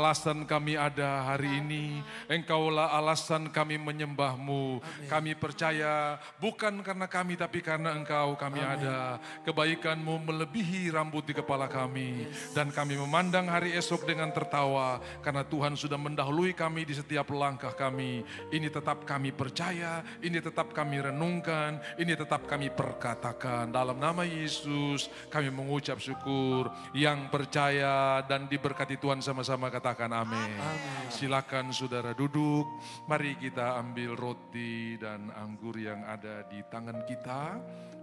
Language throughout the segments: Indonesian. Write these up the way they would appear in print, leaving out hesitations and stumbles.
Alasan kami ada hari ini, Engkaulah alasan kami menyembah-Mu. Kami percaya bukan karena kami tapi karena Engkau kami ada. Kebaikan-Mu melebihi rambut di kepala kami. Dan kami memandang hari esok dengan tertawa karena Tuhan sudah mendahului kami di setiap langkah kami. Ini tetap kami percaya, ini tetap kami renungkan, ini tetap kami perkatakan. Dalam nama Yesus kami mengucap syukur. Yang percaya dan diberkati Tuhan sama-sama katakan amin. Silakan saudara duduk. Mari kita ambil roti dan anggur yang ada di tangan kita.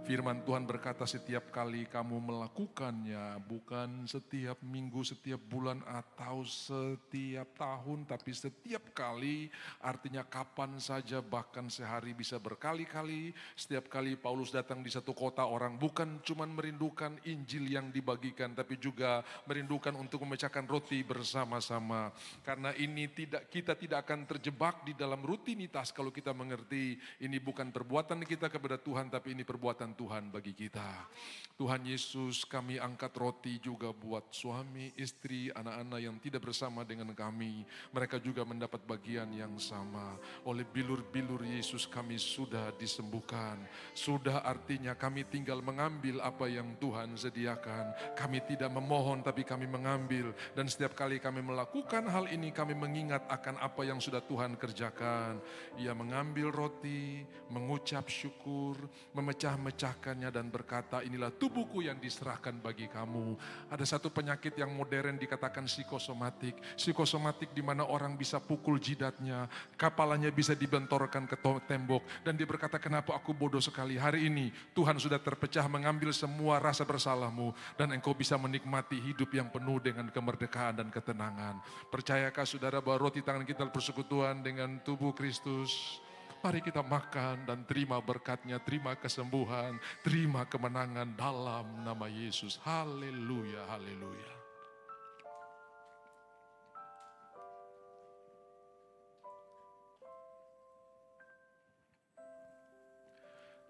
Firman Tuhan berkata setiap kali kamu melakukannya, bukan setiap minggu, setiap bulan atau setiap tahun, tapi setiap kali, artinya kapan saja, bahkan sehari bisa berkali-kali. Setiap kali Paulus datang di satu kota, orang bukan cuma merindukan Injil yang dibagikan, tapi juga merindukan untuk memecahkan roti bersama-sama. Karena ini kita tidak akan terjebak di dalam rutinitas kalau kita mengerti ini bukan perbuatan kita kepada Tuhan, tapi ini perbuatan Tuhan bagi kita. Tuhan Yesus, kami angkat roti juga buat suami, istri, anak-anak yang tidak bersama dengan kami. Mereka juga mendapat bagian yang sama. Oleh bilur-bilur Yesus kami sudah disembuhkan. Sudah artinya kami tinggal mengambil apa yang Tuhan sediakan. Kami tidak memohon tapi kami mengambil. Dan setiap kali kami melakukan hal ini kami mengingat akan apa yang sudah Tuhan kerjakan. Ia mengambil roti, mengucap syukur, memecah-mecahkannya dan berkata, inilah tubuhku yang diserahkan bagi kamu. Ada satu penyakit yang modern dikatakan psikosomatik. Psikosomatik di mana orang bisa pukul jidatnya, kepalanya bisa dibentorkan ke tembok. Dan dia berkata, kenapa aku bodoh sekali. Hari ini Tuhan sudah terpecah mengambil semua rasa bersalahmu. Dan engkau bisa menikmati hidup yang penuh dengan kemerdekaan dan ketenangan. Percayakah saudara bahwa roti tangan kita persekutuan dengan tubuh Kristus? Mari kita makan dan terima berkatnya, terima kesembuhan, terima kemenangan dalam nama Yesus. Haleluya, haleluya.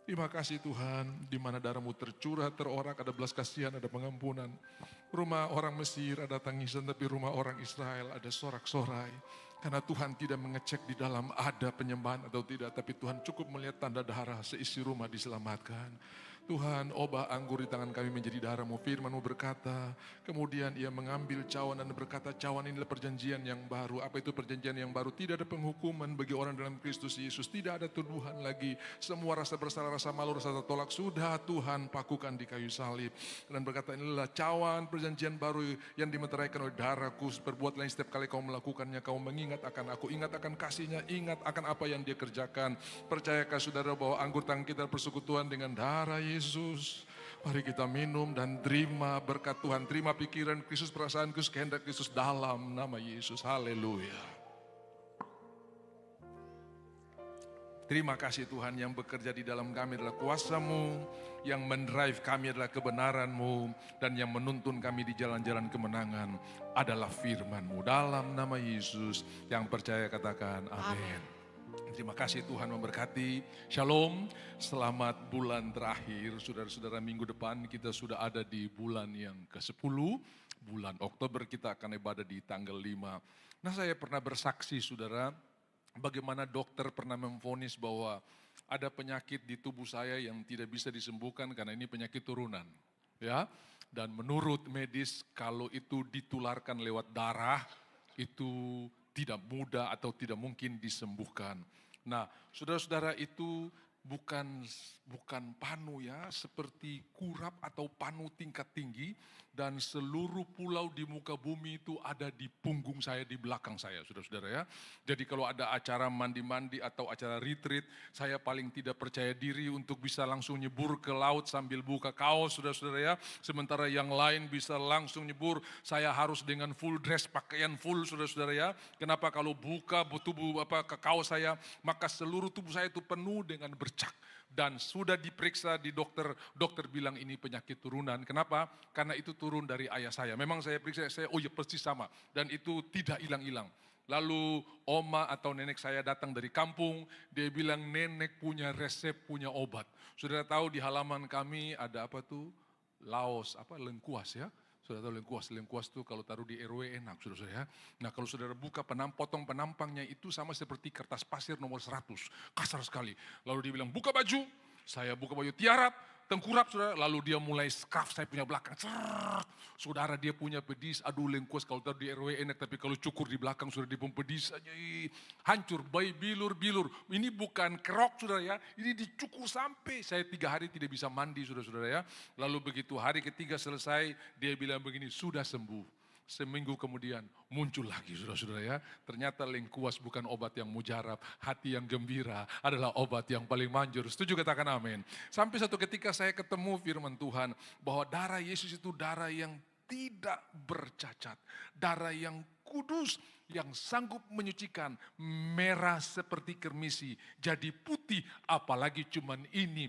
Terima kasih Tuhan, di mana darah-Mu tercurah, terorak, ada belas kasihan, ada pengampunan. Rumah orang Mesir ada tangisan, tapi rumah orang Israel ada sorak-sorai. Karena Tuhan tidak mengecek di dalam ada penyembahan atau tidak, tapi Tuhan cukup melihat tanda darah seisi rumah diselamatkan. Tuhan, obah anggur di tangan kami menjadi darah-Mu. Firman-Mu berkata, kemudian ia mengambil cawan dan berkata, cawan inilah perjanjian yang baru. Apa itu perjanjian yang baru? Tidak ada penghukuman bagi orang dalam Kristus Yesus. Tidak ada tuduhan lagi. Semua rasa bersalah, rasa malu, rasa tertolak sudah Tuhan pakukan di kayu salib. Dan berkata, inilah cawan perjanjian baru yang dimeteraikan oleh darahku. Berbuatlah setiap kali kau melakukannya, kau mengingat akan aku. Ingat akan kasihnya, ingat akan apa yang dia kerjakan. Percayakah saudara bahwa anggur tangan kita persekutuan dengan darah Yesus? Mari kita minum dan terima berkat Tuhan. Terima pikiran Kristus, perasaan Kristus, kehendak Kristus dalam nama Yesus. Haleluya. Terima kasih Tuhan, yang bekerja di dalam kami adalah kuasa-Mu, yang mendrive kami adalah kebenaran-Mu, dan yang menuntun kami di jalan-jalan kemenangan adalah firman-Mu. Dalam nama Yesus, yang percaya katakan amin. Terima kasih Tuhan memberkati. Shalom, selamat bulan terakhir. Saudara-saudara, minggu depan kita sudah ada di bulan yang ke-10. Bulan Oktober kita akan ibadah di tanggal 5. Nah, saya pernah bersaksi saudara, bagaimana dokter pernah memvonis bahwa ada penyakit di tubuh saya yang tidak bisa disembuhkan karena ini penyakit turunan. Ya, dan menurut medis kalau itu ditularkan lewat darah itu tidak mudah atau tidak mungkin disembuhkan. Nah, saudara-saudara, itu bukan panu ya, seperti kurap atau panu tingkat tinggi, dan seluruh pulau di muka bumi itu ada di punggung saya, di belakang saya, saudara-saudara ya. Jadi kalau ada acara mandi-mandi atau acara retreat, saya paling tidak percaya diri untuk bisa langsung nyebur ke laut sambil buka kaos, saudara-saudara ya. Sementara yang lain bisa langsung nyebur, saya harus dengan full dress, pakaian full, saudara-saudara ya. Kenapa? Kalau buka tubuh ke kaos saya, maka seluruh tubuh saya itu penuh dengan bercak. Dan sudah diperiksa di dokter bilang ini penyakit turunan. Kenapa? Karena itu turun dari ayah saya. Memang saya periksa, oh ya persis sama. Dan itu tidak hilang-hilang. Lalu oma atau nenek saya datang dari kampung, dia bilang nenek punya resep, punya obat. Saudara tahu di halaman kami ada apa tuh? Laos, lengkuas ya. Sudah tahu lengkuas tuh kalau taruh di RW enak, saudara ya. Nah kalau saudara buka potong penampangnya itu sama seperti kertas pasir nomor 100, kasar sekali. Lalu dia bilang, buka baju, saya buka baju tiarap, tengkurap saudara, lalu dia mulai scarf saya punya belakang. Saudara dia punya pedis, aduh lengkuas kalau taruh di RW enak, tapi kalau cukur di belakang sudah di pedis aja, hancur, bayi bilur-bilur. Ini bukan kerok saudara ya, ini dicukur sampai saya 3 hari tidak bisa mandi saudara-saudara ya. Lalu begitu hari ketiga selesai, dia bilang begini, sudah sembuh. Seminggu kemudian muncul lagi saudara-saudara ya. Ternyata lengkuas bukan obat yang mujarab. Hati yang gembira adalah obat yang paling manjur. Setuju katakan amin. Sampai satu ketika saya ketemu firman Tuhan. Bahwa darah Yesus itu darah yang tidak bercacat. Darah yang kudus. Yang sanggup menyucikan. Merah seperti kermisi. Jadi putih apalagi cuman ini.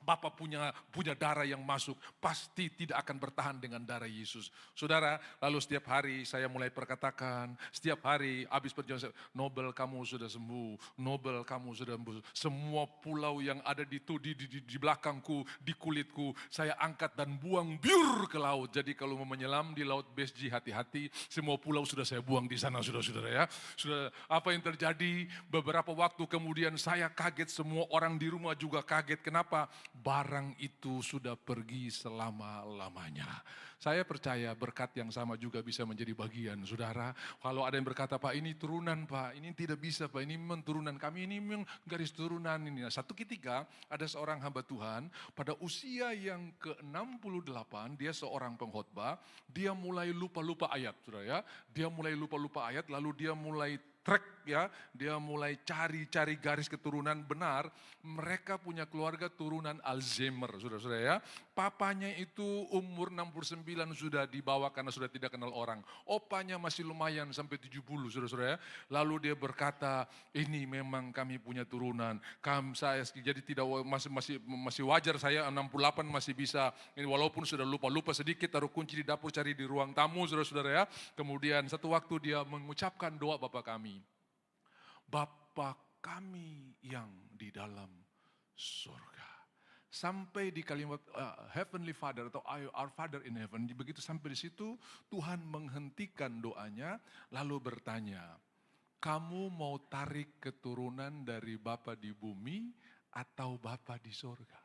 Bapak punya darah yang masuk, pasti tidak akan bertahan dengan darah Yesus. Saudara, lalu setiap hari saya mulai perkatakan, setiap hari habis perjalanan, Nobel kamu sudah sembuh, Nobel kamu sudah sembuh. Semua pulau yang ada di belakangku, di kulitku, saya angkat dan buang biur ke laut. Jadi kalau mau menyelam di laut Besji, hati-hati, semua pulau sudah saya buang di sana, saudara-saudara ya. Sudah apa yang terjadi, beberapa waktu kemudian saya kaget, semua orang di rumah juga kaget. Kenapa? Barang itu sudah pergi selama-lamanya. Saya percaya berkat yang sama juga bisa menjadi bagian saudara. Kalau ada yang berkata, Pak ini turunan Pak, ini tidak bisa Pak, ini memang turunan kami, ini memang garis turunan ini. Nah, satu ketika ada seorang hamba Tuhan pada usia yang ke-68, dia seorang pengkhotbah, dia mulai lupa-lupa ayat saudara ya. Dia mulai lupa-lupa ayat lalu dia mulai track ya, dia mulai cari garis keturunan benar. Mereka punya keluarga turunan Alzheimer, saudara-saudara ya. Papanya itu umur 69 sudah dibawa karena sudah tidak kenal orang. Opanya masih lumayan sampai 70, saudara-saudara ya. Lalu dia berkata, ini memang kami punya turunan. Saya jadi tidak masih wajar saya 68 masih bisa. Walaupun sudah lupa sedikit, taruh kunci di dapur, cari di ruang tamu, saudara-saudara ya. Kemudian satu waktu dia mengucapkan doa Bapa kami. Bapa kami yang di dalam surga. Sampai di kalimat Heavenly Father atau Our Father in Heaven. Begitu sampai di situ Tuhan menghentikan doanya lalu bertanya. Kamu mau tarik keturunan dari Bapa di bumi atau Bapa di surga?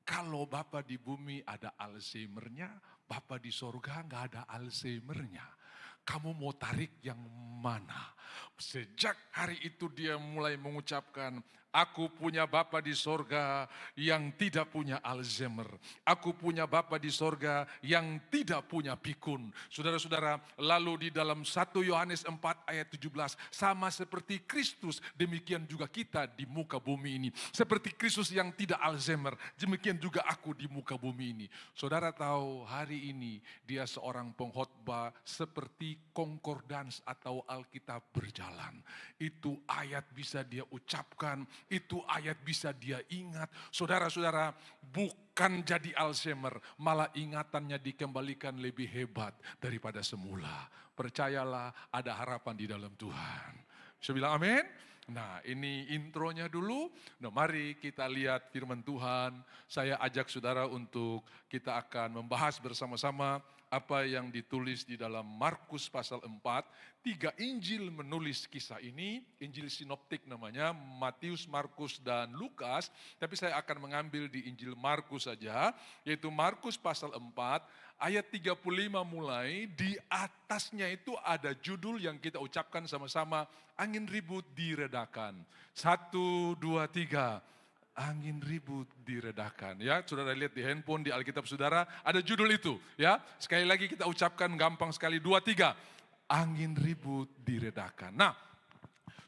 Kalau Bapa di bumi ada Alzheimer-nya, Bapa di surga nggak ada Alzheimer-nya. Kamu mau tarik yang mana? Sejak hari itu dia mulai mengucapkan, aku punya Bapa di sorga yang tidak punya Alzheimer. Aku punya Bapa di sorga yang tidak punya pikun. Saudara-saudara, lalu di dalam 1 Yohanes 4 ayat 17, sama seperti Kristus, demikian juga kita di muka bumi ini. Seperti Kristus yang tidak Alzheimer, demikian juga aku di muka bumi ini. Saudara tahu hari ini dia seorang pengkhotbah seperti konkordans atau Alkitab berjalan. Itu ayat bisa dia ucapkan, itu ayat bisa dia ingat. Saudara-saudara, bukan jadi Alzheimer, malah ingatannya dikembalikan lebih hebat daripada semula. Percayalah, ada harapan di dalam Tuhan. Saya bilang amin. Nah, ini intronya dulu. Nah, mari kita lihat firman Tuhan. Saya ajak saudara untuk kita akan membahas bersama-sama apa yang ditulis di dalam Markus pasal 4. 3 Injil menulis kisah ini, Injil sinoptik namanya, Matius, Markus, dan Lukas. Tapi saya akan mengambil di Injil Markus saja, yaitu Markus pasal 4, ayat 35 mulai, di atasnya itu ada judul yang kita ucapkan sama-sama, angin ribut diredakan. 1, 2, 3. Angin ribut diredakan. Ya, saudara lihat di handphone, di Alkitab saudara, ada judul itu. Ya, sekali lagi kita ucapkan gampang sekali, 2, 3. Angin ribut diredakan. Nah,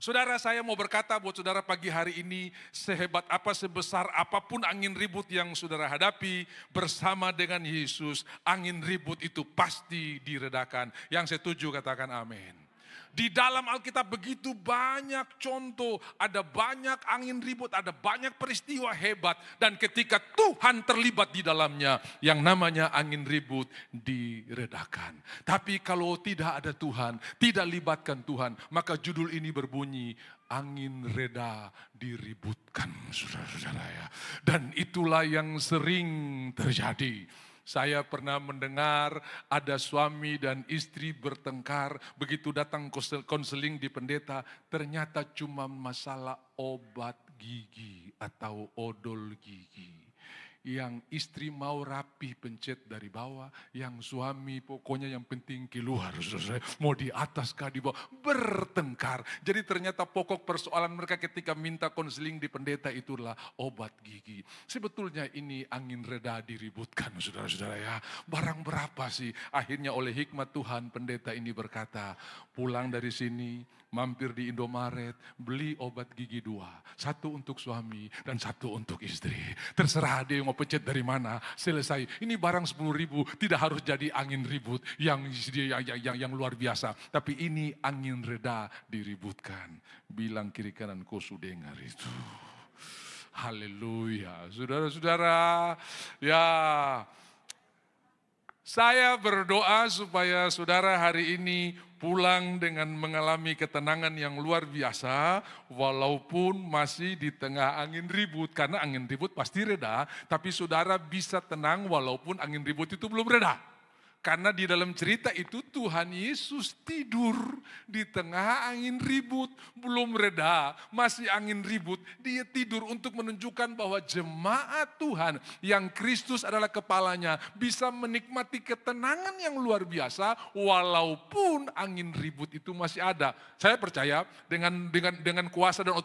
saudara, saya mau berkata buat saudara pagi hari ini, sehebat apa, sebesar apapun angin ribut yang saudara hadapi, bersama dengan Yesus, angin ribut itu pasti diredakan. Yang setuju katakan amin. Di dalam Alkitab begitu banyak contoh, ada banyak angin ribut, ada banyak peristiwa hebat. Dan ketika Tuhan terlibat di dalamnya, yang namanya angin ribut diredakan. Tapi kalau tidak ada Tuhan, tidak libatkan Tuhan, maka judul ini berbunyi, angin reda diributkan, saudara-saudara ya. Dan itulah yang sering terjadi. Saya pernah mendengar ada suami dan istri bertengkar, begitu datang konseling di pendeta, ternyata cuma masalah obat gigi atau odol gigi. Yang istri mau rapi pencet dari bawah, yang suami pokoknya yang penting keluar, mau di atas kah di bawah, bertengkar. Jadi ternyata pokok persoalan mereka ketika minta konseling di pendeta itulah obat gigi. Sebetulnya ini angin reda diributkan saudara-saudara ya. Barang berapa sih? Akhirnya oleh hikmat Tuhan pendeta ini berkata, pulang dari sini, mampir di Indomaret, beli obat gigi 2. Satu untuk suami dan satu untuk istri. Terserah dia mau pencet dari mana, selesai. Ini barang 10.000, tidak harus jadi angin ribut yang luar biasa. Tapi ini angin reda diributkan. Bilang kiri kanan kau sudah dengar itu. Haleluya. Saudara-saudara, ya saya berdoa supaya saudara hari ini pulang dengan mengalami ketenangan yang luar biasa, walaupun masih di tengah angin ribut. Karena angin ribut pasti reda, tapi saudara bisa tenang walaupun angin ribut itu belum reda. Karena di dalam cerita itu Tuhan Yesus tidur di tengah angin ribut, belum reda, masih angin ribut. Dia tidur untuk menunjukkan bahwa jemaat Tuhan yang Kristus adalah kepalanya bisa menikmati ketenangan yang luar biasa walaupun angin ribut itu masih ada. Saya percaya dengan kuasa dan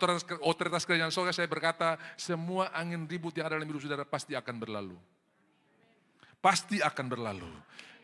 otoritas kerajaan surga saya berkata, semua angin ribut yang ada dalam hidup saudara pasti akan berlalu. Pasti akan berlalu.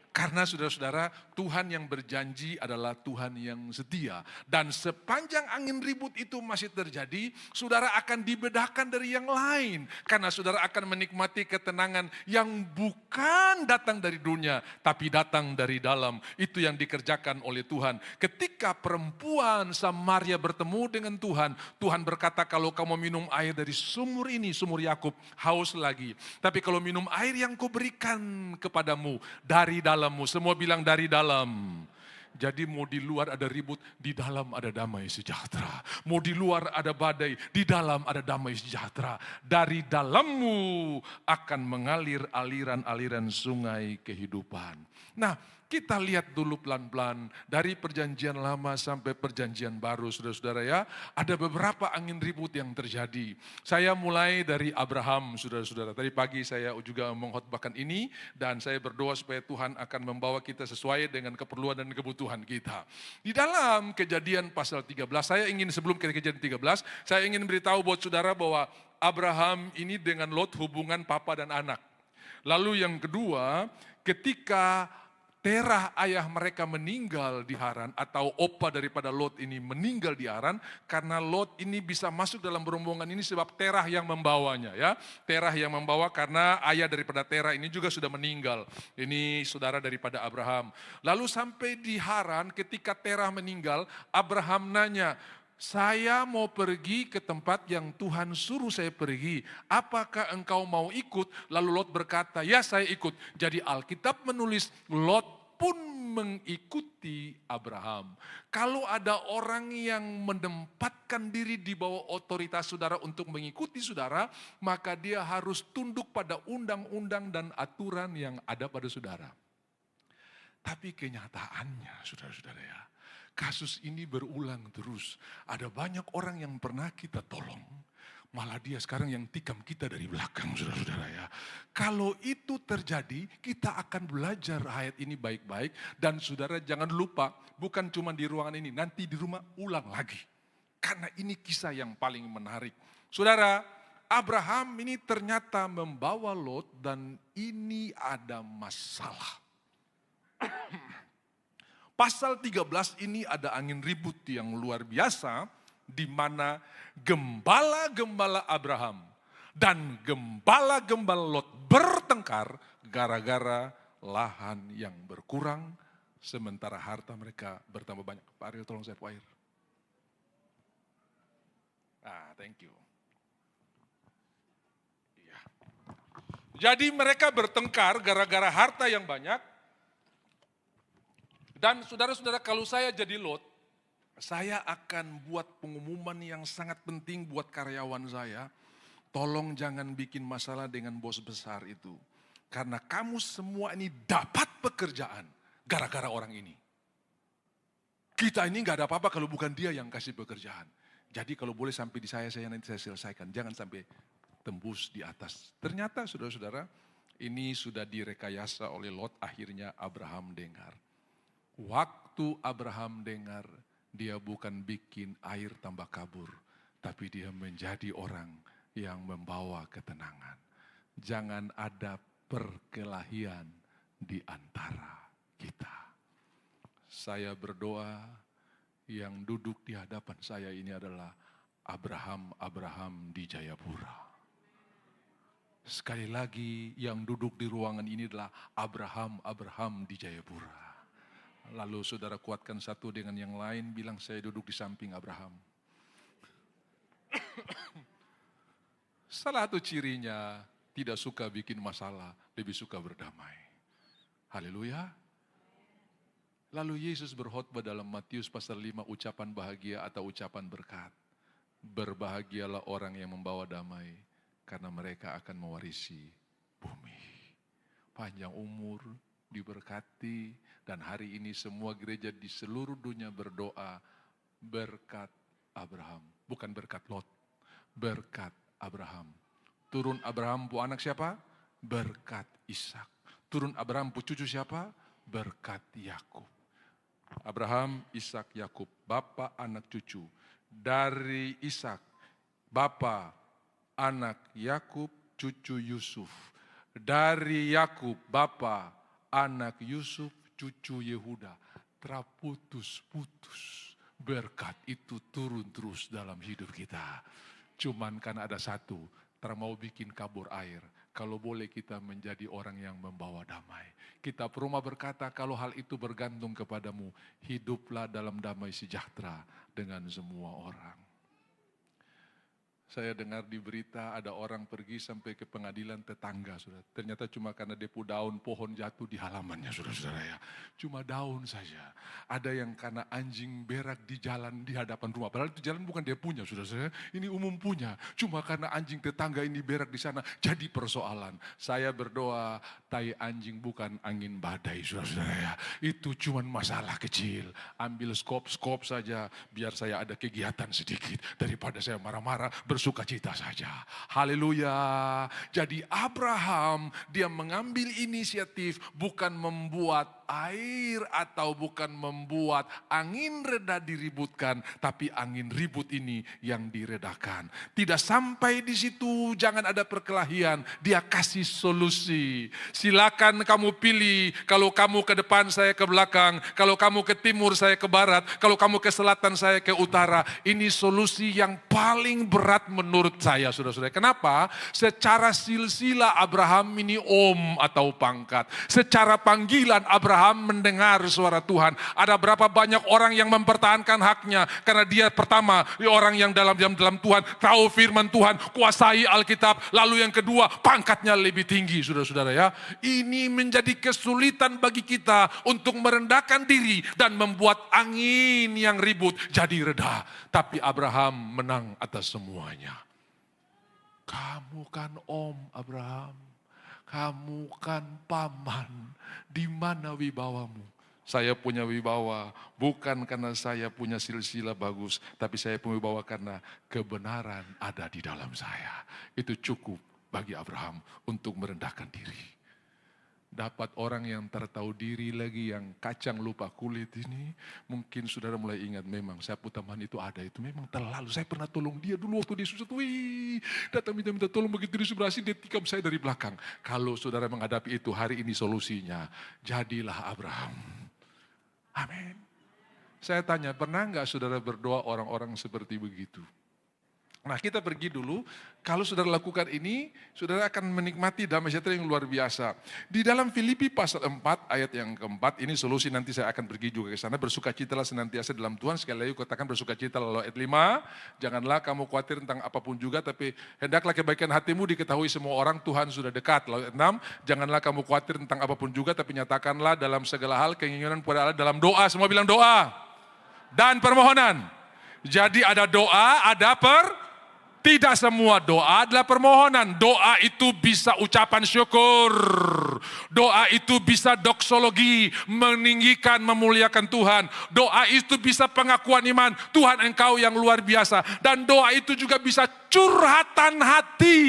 Karena saudara-saudara, Tuhan yang berjanji adalah Tuhan yang setia. Dan sepanjang angin ribut itu masih terjadi, saudara akan dibedakan dari yang lain. Karena saudara akan menikmati ketenangan yang bukan datang dari dunia, tapi datang dari dalam. Itu yang dikerjakan oleh Tuhan. Ketika perempuan Samaria bertemu dengan Tuhan, Tuhan berkata, kalau kamu minum air dari sumur ini, sumur Yakub, haus lagi. Tapi kalau minum air yang kuberikan kepadamu dari dalam, semua bilang dari dalam. Jadi mau di luar ada ribut, di dalam ada damai sejahtera. Mau di luar ada badai, di dalam ada damai sejahtera. Dari dalammu akan mengalir aliran-aliran sungai kehidupan. Nah, kita lihat dulu pelan-pelan dari perjanjian lama sampai perjanjian baru, saudara-saudara ya. Ada beberapa angin ribut yang terjadi. Saya mulai dari Abraham, saudara-saudara. Tadi pagi saya juga mengkhotbahkan ini dan saya berdoa supaya Tuhan akan membawa kita sesuai dengan keperluan dan kebutuhan kita. Di dalam Kejadian pasal 13, saya ingin sebelum ke Kejadian 13, saya ingin beritahu buat saudara bahwa Abraham ini dengan Lot hubungan papa dan anak. Lalu yang kedua, ketika Terah ayah mereka meninggal di Haran atau opa daripada Lot ini meninggal di Haran karena Lot ini bisa masuk dalam rombongan ini sebab Terah yang membawanya ya. Terah yang membawa karena ayah daripada Terah ini juga sudah meninggal. Ini saudara daripada Abraham. Lalu sampai di Haran ketika Terah meninggal, Abraham nanya, saya mau pergi ke tempat yang Tuhan suruh saya pergi. Apakah engkau mau ikut? Lalu Lot berkata, ya saya ikut. Jadi Alkitab menulis Lot pun mengikuti Abraham. Kalau ada orang yang menempatkan diri di bawah otoritas saudara untuk mengikuti saudara, maka dia harus tunduk pada undang-undang dan aturan yang ada pada saudara. Tapi kenyataannya saudara-saudara ya, kasus ini berulang terus. Ada banyak orang yang pernah kita tolong, malah dia sekarang yang tikam kita dari belakang, saudara-saudara ya. Kalau itu terjadi, kita akan belajar ayat ini baik-baik. Dan saudara jangan lupa, bukan cuma di ruangan ini, nanti di rumah ulang lagi. Karena ini kisah yang paling menarik. Saudara, Abraham ini ternyata membawa Lot dan ini ada masalah. Pasal 13 ini ada angin ribut yang luar biasa di mana gembala-gembala Abraham dan gembala-gembala Lot bertengkar gara-gara lahan yang berkurang sementara harta mereka bertambah banyak. Pak Ariel tolong saya air. Thank you. Iya. Jadi mereka bertengkar gara-gara harta yang banyak. Dan saudara-saudara kalau saya jadi Lot, saya akan buat pengumuman yang sangat penting buat karyawan saya. Tolong jangan bikin masalah dengan bos besar itu. Karena kamu semua ini dapat pekerjaan gara-gara orang ini. Kita ini gak ada apa-apa kalau bukan dia yang kasih pekerjaan. Jadi kalau boleh sampai di saya nanti saya selesaikan. Jangan sampai tembus di atas. Ternyata saudara-saudara, ini sudah direkayasa oleh Lot. Akhirnya Abraham dengar. Waktu Abraham dengar, dia bukan bikin air tambah kabur. Tapi dia menjadi orang yang membawa ketenangan. Jangan ada perkelahian di antara kita. Saya berdoa, yang duduk di hadapan saya ini adalah Abraham di Jayapura. Sekali lagi, yang duduk di ruangan ini adalah Abraham di Jayapura. Lalu saudara kuatkan satu dengan yang lain, bilang saya duduk di samping Abraham. Salah satu cirinya, tidak suka bikin masalah, lebih suka berdamai. Haleluya. Lalu Yesus berkhotbah dalam Matius pasal 5, ucapan bahagia atau ucapan berkat. Berbahagialah orang yang membawa damai, karena mereka akan mewarisi bumi. Panjang umur, diberkati, dan hari ini semua gereja di seluruh dunia berdoa berkat Abraham. Bukan berkat Lot, berkat Abraham. Turun Abraham pu anak siapa? Berkat Ishak. Turun Abraham pu cucu siapa? Berkat Yakub. Abraham, Ishak, Yakub, bapa, anak, cucu. Dari Ishak, bapa, anak, Yakub, cucu Yusuf. Dari Yakub, bapa, anak Yusuf, cucu Yehuda. Terputus-putus. Berkat itu turun terus dalam hidup kita. Cuman karena ada satu, mau bikin kabur air. Kalau boleh kita menjadi orang yang membawa damai. Kitab Roma berkata kalau hal itu bergantung kepadamu, hiduplah dalam damai sejahtera dengan semua orang. Saya dengar di berita ada orang pergi sampai ke pengadilan tetangga, saudara. Ternyata cuma karena depu daun pohon jatuh di halamannya, saudara-saudara ya. Cuma daun saja. Ada yang karena anjing berak di jalan di hadapan rumah. Padahal itu jalan bukan dia punya, saudara-saudara. Ini umum punya. Cuma karena anjing tetangga ini berak di sana, jadi persoalan. Saya berdoa, tai anjing bukan angin badai, saudara-saudara ya. Itu cuma masalah kecil. Ambil skop saja, biar saya ada kegiatan sedikit. Daripada saya marah-marah, bersukacita saja. Haleluya. Jadi Abraham, dia mengambil inisiatif bukan membuat air atau bukan membuat angin reda diributkan, tapi angin ribut ini yang diredakan. Tidak sampai di situ, jangan ada perkelahian. Dia kasih solusi. Silakan kamu pilih, kalau kamu ke depan saya ke belakang, kalau kamu ke timur saya ke barat, kalau kamu ke selatan saya ke utara. Ini solusi yang paling berat menurut saya, saudara-saudara. Kenapa? Secara silsilah Abraham ini om atau pangkat. Secara panggilan Abraham mendengar suara Tuhan. Ada berapa banyak orang yang mempertahankan haknya karena dia pertama orang yang dalam Tuhan, tahu firman Tuhan, kuasai Alkitab. Lalu yang kedua, pangkatnya lebih tinggi, saudara-saudara ya. Ini menjadi kesulitan bagi kita untuk merendahkan diri dan membuat angin yang ribut jadi reda. Tapi Abraham menang atas semuanya. Kamu kan om Abraham. Kamu kan paman, di mana wibawamu? Saya punya wibawa, bukan karena saya punya silsilah bagus, tapi saya punya wibawa karena kebenaran ada di dalam saya. Itu cukup bagi Abraham untuk merendahkan diri. Dapat orang yang tertahu diri lagi, yang kacang lupa kulit ini. Mungkin saudara mulai ingat, memang saya teman itu ada, itu memang terlalu. Saya pernah tolong dia dulu waktu dia susah, datang minta tolong, begitu dia sebelah sini, dia tikam saya dari belakang. Kalau saudara menghadapi itu, hari ini solusinya, jadilah Abraham. Amin. Saya tanya, pernah enggak saudara berdoa orang-orang seperti begitu? Nah, kita pergi dulu. Kalau saudara lakukan ini, saudara akan menikmati damai sejahtera yang luar biasa. Di dalam Filipi pasal 4 ayat yang keempat, ini solusi, nanti saya akan pergi juga ke sana. Bersukacitalah senantiasa dalam Tuhan. Sekali lagi katakan bersukacita. Lalu ayat 5, janganlah kamu khawatir tentang apapun juga, tapi hendaklah kebaikan hatimu diketahui semua orang, Tuhan sudah dekat. Lalu ayat 6, janganlah kamu khawatir tentang apapun juga, tapi nyatakanlah dalam segala hal keinginan kepada Allah dalam doa. Semua bilang doa dan permohonan. Jadi ada doa, ada tidak semua doa adalah permohonan. Doa itu bisa ucapan syukur. syukur. Doa itu bisa doksologi, meninggikan, memuliakan Tuhan. Doa itu bisa pengakuan iman, Tuhan engkau yang luar biasa. Dan doa itu juga bisa curhatan hati.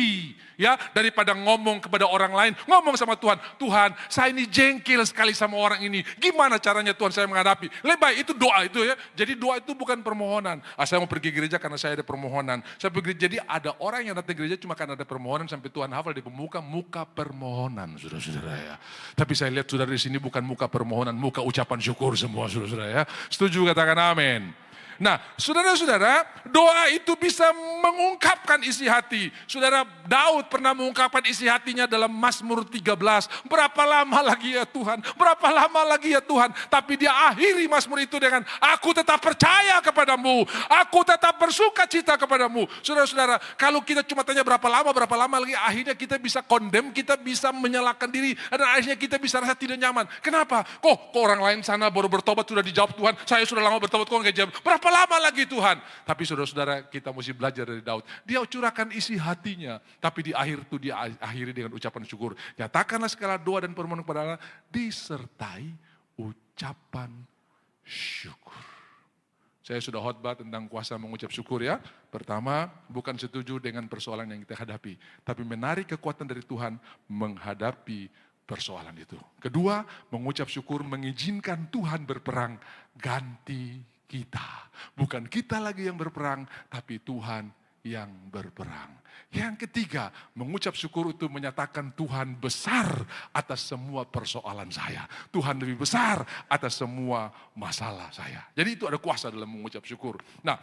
Ya, daripada ngomong kepada orang lain, ngomong sama Tuhan. Tuhan, saya ini jengkel sekali sama orang ini. Gimana caranya Tuhan saya menghadapi? Lebih itu doa itu ya. Jadi doa itu bukan permohonan. Saya mau pergi gereja karena saya ada permohonan. Saya pergi, jadi ada orang yang datang gereja cuma karena ada permohonan sampai Tuhan hafal di muka permohonan, saudara-saudara ya. Tapi saya lihat saudara di sini bukan muka permohonan, muka ucapan syukur semua, saudara-saudara ya. Setuju, katakan amin. Nah, saudara-saudara, doa itu bisa mengungkapkan isi hati. Saudara, Daud pernah mengungkapkan isi hatinya dalam Mazmur 13. Berapa lama lagi ya Tuhan? Berapa lama lagi ya Tuhan? Tapi dia akhiri Mazmur itu dengan, aku tetap percaya kepadamu. Aku tetap bersuka cita kepadamu. Saudara-saudara, kalau kita cuma tanya berapa lama lagi, akhirnya kita bisa condemn, kita bisa menyalahkan diri. Dan akhirnya kita bisa rasa tidak nyaman. Kenapa? Kok orang lain sana baru bertobat sudah dijawab Tuhan. Saya sudah lama bertobat kok nggak jawab. Berapa lama lagi Tuhan? Tapi saudara-saudara, kita mesti belajar dari Daud. Dia curahkan isi hatinya, tapi di akhir itu dia akhiri dengan ucapan syukur. Nyatakanlah segala doa dan permohonan kepada Allah disertai ucapan syukur. Saya sudah khotbah tentang kuasa mengucap syukur ya. Pertama, bukan setuju dengan persoalan yang kita hadapi, tapi menarik kekuatan dari Tuhan menghadapi persoalan itu. Kedua, mengucap syukur mengizinkan Tuhan berperang ganti kita. Bukan kita lagi yang berperang, tapi Tuhan yang berperang. Yang ketiga, mengucap syukur itu menyatakan Tuhan besar atas semua persoalan saya. Tuhan lebih besar atas semua masalah saya. Jadi itu ada kuasa dalam mengucap syukur. Nah,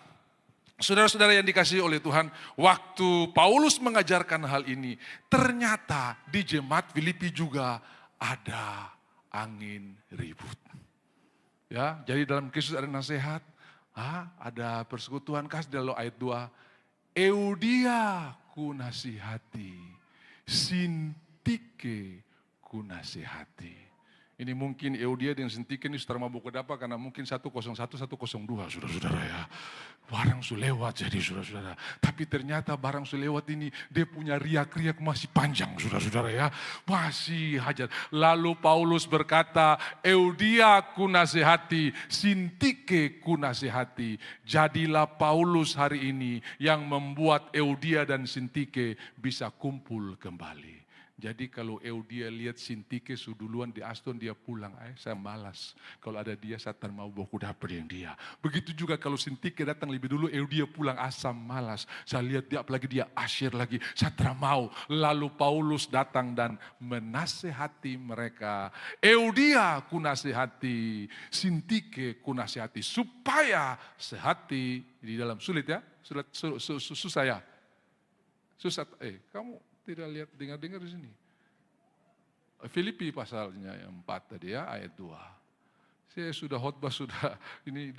saudara-saudara yang dikasihi oleh Tuhan, waktu Paulus mengajarkan hal ini, ternyata di jemaat Filipi juga ada angin ribut. Ya, jadi dalam Kristus ada nasihat, ada persekutuan kasih dalam ayat 2. Eudia ku nasihati, Sintike ku nasihati. Ini mungkin Eudia dan Sintike ini saudara mabuk kedapa karena mungkin 101, 102 saudara-saudara ya. Barang sulewat jadi saudara-saudara. Tapi ternyata barang sulewat ini dia punya riak-riak masih panjang saudara-saudara ya. Masih hajat. Lalu Paulus berkata, Eudia ku nasihati, Sintike ku nasihati. Jadilah Paulus hari ini yang membuat Eudia dan Sintike bisa kumpul kembali. Jadi kalau Eudia lihat Sintike duluan di Aston dia pulang, saya malas. Kalau ada dia saya tak mau baku dapet yang dia. Begitu juga kalau Sintike datang lebih dulu, Eudia pulang asam malas. Saya lihat dia apalagi dia asyir lagi, saya tak mau. Lalu Paulus datang dan menasehati mereka. Eudia ku nasihati, Sintike ku nasihati supaya sehati di dalam sulit ya, susah ya. Susah, kamu tidak lihat, dengar-dengar di sini. Filipi pasalnya yang 4 tadi ya, ayat 2. Saya sudah khotbah, sudah ini.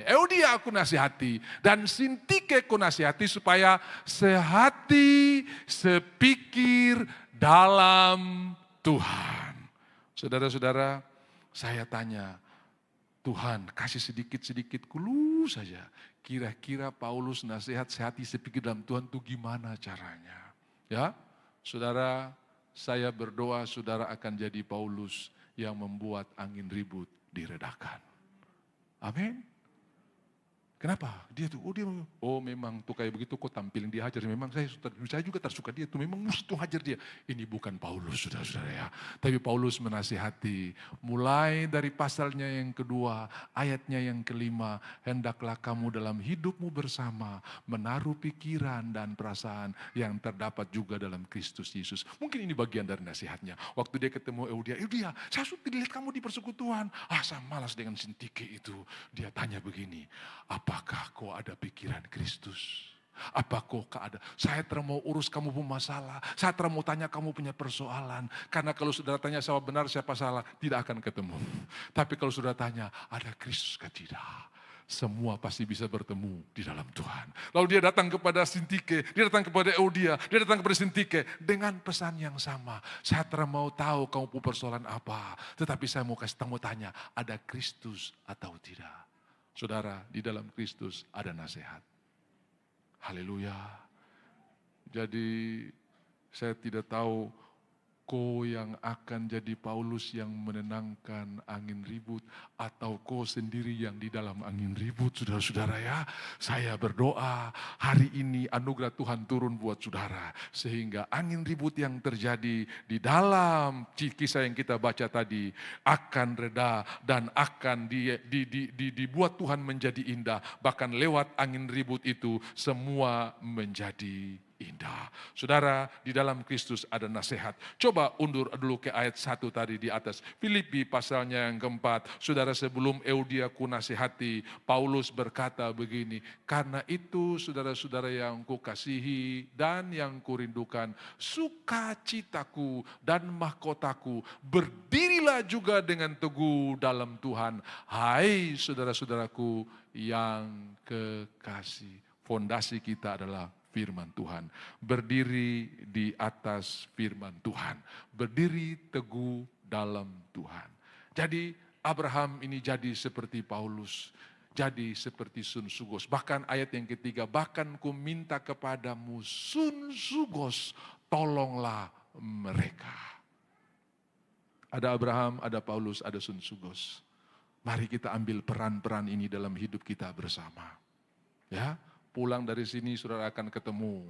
Eudia aku nasihati dan Sintike aku nasihati supaya sehati, sepikir dalam Tuhan. Saudara-saudara, saya tanya, Tuhan kasih sedikit-sedikit clue saja. Kira-kira Paulus nasihat sehati, sepikir dalam Tuhan itu gimana caranya? Ya, saudara, saya berdoa saudara akan jadi Paulus yang membuat angin ribut diredakan. Amin. Kenapa? Dia memang tuh kayak begitu kok tampilin dia hajar. Memang saya juga tersuka dia tuh, memang mesti hajar dia. Ini bukan Paulus saudara-saudara ya. Tapi Paulus menasihati mulai dari pasalnya yang kedua, ayatnya yang kelima. Hendaklah kamu dalam hidupmu bersama menaruh pikiran dan perasaan yang terdapat juga dalam Kristus Yesus. Mungkin ini bagian dari nasihatnya. Waktu dia ketemu Eudia, saya sudah lihat kamu di persekutuan. Saya malas dengan Sintike itu. Dia tanya begini, apakah kau ada pikiran Kristus? Apakah kau ada? Saya mau urus kamu punya masalah. Saya mau tanya kamu punya persoalan. Karena kalau saudara tanya siapa benar siapa salah, tidak akan ketemu. Tapi kalau saudara tanya, ada Kristus kah tidak? Semua pasti bisa bertemu di dalam Tuhan. Lalu dia datang kepada Sintike, dia datang kepada Eudia, dia datang kepada Sintike dengan pesan yang sama. Saya mau tahu kamu punya persoalan apa. Tetapi saya mau tanya, ada Kristus atau tidak? Saudara, di dalam Kristus ada nasihat. Haleluya. Jadi saya tidak tahu Kau yang akan jadi Paulus yang menenangkan angin ribut, atau kau sendiri yang di dalam angin ribut, saudara-saudara ya. Saya berdoa hari ini anugerah Tuhan turun buat saudara, sehingga angin ribut yang terjadi di dalam kisah yang kita baca tadi akan reda dan akan dibuat Tuhan menjadi indah. Bahkan lewat angin ribut itu semua menjadi indah. Saudara, di dalam Kristus ada nasihat. Coba undur dulu ke ayat 1 tadi di atas. Filipi pasalnya yang keempat. Saudara, sebelum Euodia ku nasihati, Paulus berkata begini, karena itu saudara-saudara yang ku kasihi dan yang ku rindukan, sukacitaku dan mahkotaku, berdirilah juga dengan teguh dalam Tuhan. Hai saudara-saudaraku yang kekasih. Fondasi kita adalah firman Tuhan. Berdiri di atas firman Tuhan. Berdiri teguh dalam Tuhan. Jadi Abraham ini jadi seperti Paulus. Jadi seperti Sun Sugos. Bahkan ayat yang ketiga, bahkan ku minta kepadamu Sun Sugos, tolonglah mereka. Ada Abraham, ada Paulus, ada Sun Sugos. Mari kita ambil peran-peran ini dalam hidup kita bersama. Ya. Pulang dari sini saudara akan ketemu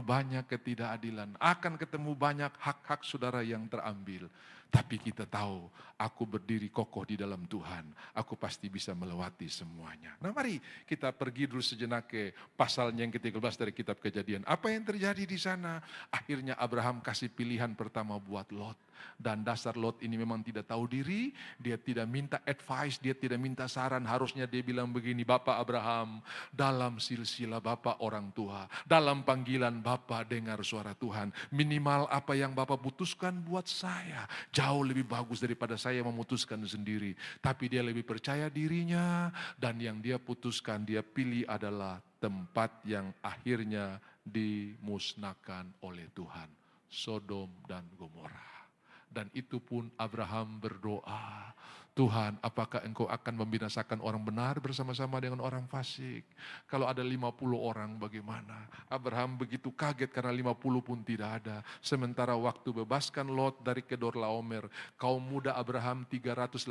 banyak ketidakadilan, akan ketemu banyak hak-hak saudara yang terambil. Tapi kita tahu, aku berdiri kokoh di dalam Tuhan, aku pasti bisa melewati semuanya. Nah mari kita pergi dulu sejenak ke pasalnya yang ke-13 dari kitab Kejadian. Apa yang terjadi di sana? Akhirnya Abraham kasih pilihan pertama buat Lot. Dan dasar Lot ini memang tidak tahu diri, dia tidak minta advice, dia tidak minta saran. Harusnya dia bilang begini, Bapak Abraham, dalam silsilah Bapak orang tua, dalam panggilan Bapak dengar suara Tuhan. Minimal apa yang Bapak putuskan buat saya, jauh lebih bagus daripada saya memutuskan sendiri. Tapi dia lebih percaya dirinya, dan yang dia putuskan, dia pilih adalah tempat yang akhirnya dimusnahkan oleh Tuhan. Sodom dan Gomora. Dan itu pun Abraham berdoa, Tuhan apakah engkau akan membinasakan orang benar bersama-sama dengan orang fasik? Kalau ada 50 orang bagaimana? Abraham begitu kaget karena 50 pun tidak ada. Sementara waktu bebaskan Lot dari Kedorlaomer, kaum muda Abraham 318,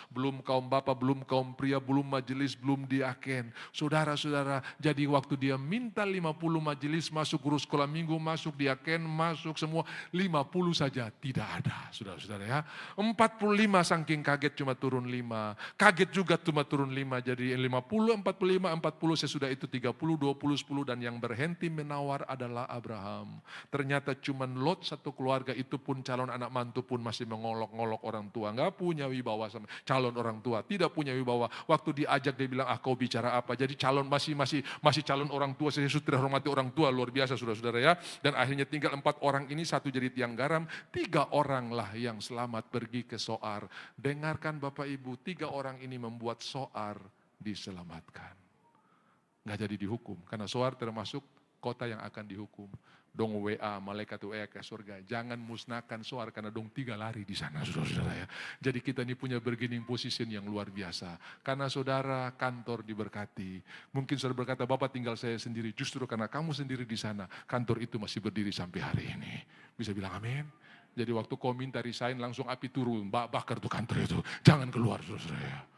belum kaum bapa, belum kaum pria, belum majelis, belum diaken. Saudara-saudara, jadi waktu dia minta 50 majelis masuk, guru sekolah minggu masuk, diaken masuk, semua 50 saja tidak ada. Saudara-saudara ya, 45 saking kaget cuma turun 5, kaget juga cuma turun 5, jadi 50, 45, 40 sesudah itu 30, 20, 10 dan yang berhenti menawar adalah Abraham. Ternyata cuma Lot satu keluarga itu pun calon anak mantu pun masih mengolok-ngolok orang tua, nggak punya wibawa sama calon orang tua, tidak punya wibawa. Waktu diajak dia bilang, kau bicara apa? Jadi calon masih calon orang tua, saya sudah hormati orang tua luar biasa saudara-saudara ya. Dan akhirnya tinggal 4 orang ini, satu jadi tiang garam, 3 orang lah yang selamat pergi ke Soar. Dengarkan Bapak Ibu, 3 orang ini membuat Soar diselamatkan. Nggak jadi dihukum, karena Soar termasuk kota yang akan dihukum. Dong WA, malaikat WA ke surga, jangan musnahkan Soar karena dong 3 lari di sana saudara-saudara ya. Jadi kita ini punya bargaining position yang luar biasa. Karena saudara kantor diberkati. Mungkin saudara berkata, Bapak tinggal saya sendiri. Justru karena kamu sendiri di sana, kantor itu masih berdiri sampai hari ini. Bisa bilang amin? Jadi waktu kau minta resign langsung api turun, bakar tuh kantor itu. Jangan keluar saudara-saudara.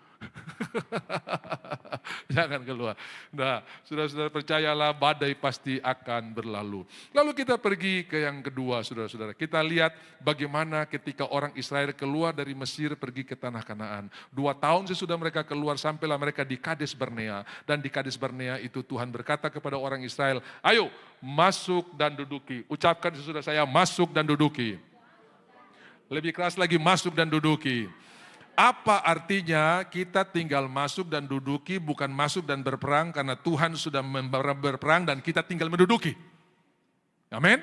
Jangan keluar. Nah, saudara-saudara percayalah badai pasti akan berlalu. Lalu kita pergi ke yang kedua saudara-saudara. Kita lihat bagaimana ketika orang Israel keluar dari Mesir pergi ke tanah Kanaan. 2 tahun sesudah mereka keluar sampailah mereka di Kades Barnea. Dan di Kades Barnea itu Tuhan berkata kepada orang Israel, ayo masuk dan duduki. Ucapkan sesudah saya, masuk dan duduki. Lebih keras lagi, masuk dan duduki. Apa artinya kita tinggal masuk dan duduki, bukan masuk dan berperang, karena Tuhan sudah berperang dan kita tinggal menduduki. Amin.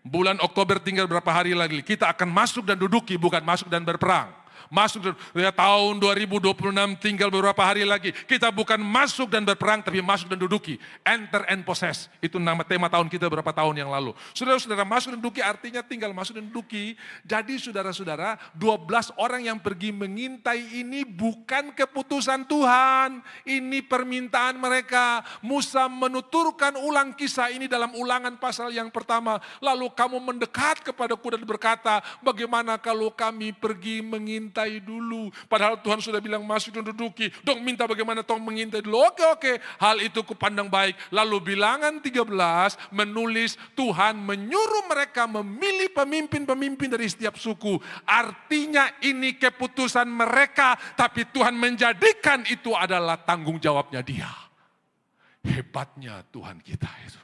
Bulan Oktober tinggal berapa hari lagi, kita akan masuk dan duduki, bukan masuk dan berperang. Masuk ya, tahun 2026 tinggal beberapa hari lagi. Kita bukan masuk dan berperang, tapi masuk dan duduki. Enter and possess. Itu nama tema tahun kita beberapa tahun yang lalu. Saudara-saudara, masuk dan duduki artinya tinggal masuk dan duduki. Jadi saudara-saudara, 12 orang yang pergi mengintai ini bukan keputusan Tuhan. Ini permintaan mereka. Musa menuturkan ulang kisah ini dalam Ulangan pasal yang pertama. Lalu kamu mendekat kepadaku dan berkata, bagaimana kalau kami pergi mengintai dulu. Padahal Tuhan sudah bilang masuk dan duduki. Dong minta bagaimana tong mengintai dulu. Oke. Hal itu kupandang baik. Lalu Bilangan 13 menulis Tuhan menyuruh mereka memilih pemimpin-pemimpin dari setiap suku. Artinya ini keputusan mereka. Tapi Tuhan menjadikan itu adalah tanggung jawabnya Dia. Hebatnya Tuhan kita itu.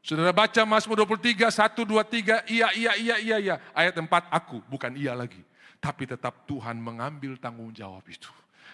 Saudara baca Mazmur 23, 1, 2, 3, iya. Ayat 4, aku, bukan iya lagi. Tapi tetap Tuhan mengambil tanggung jawab itu.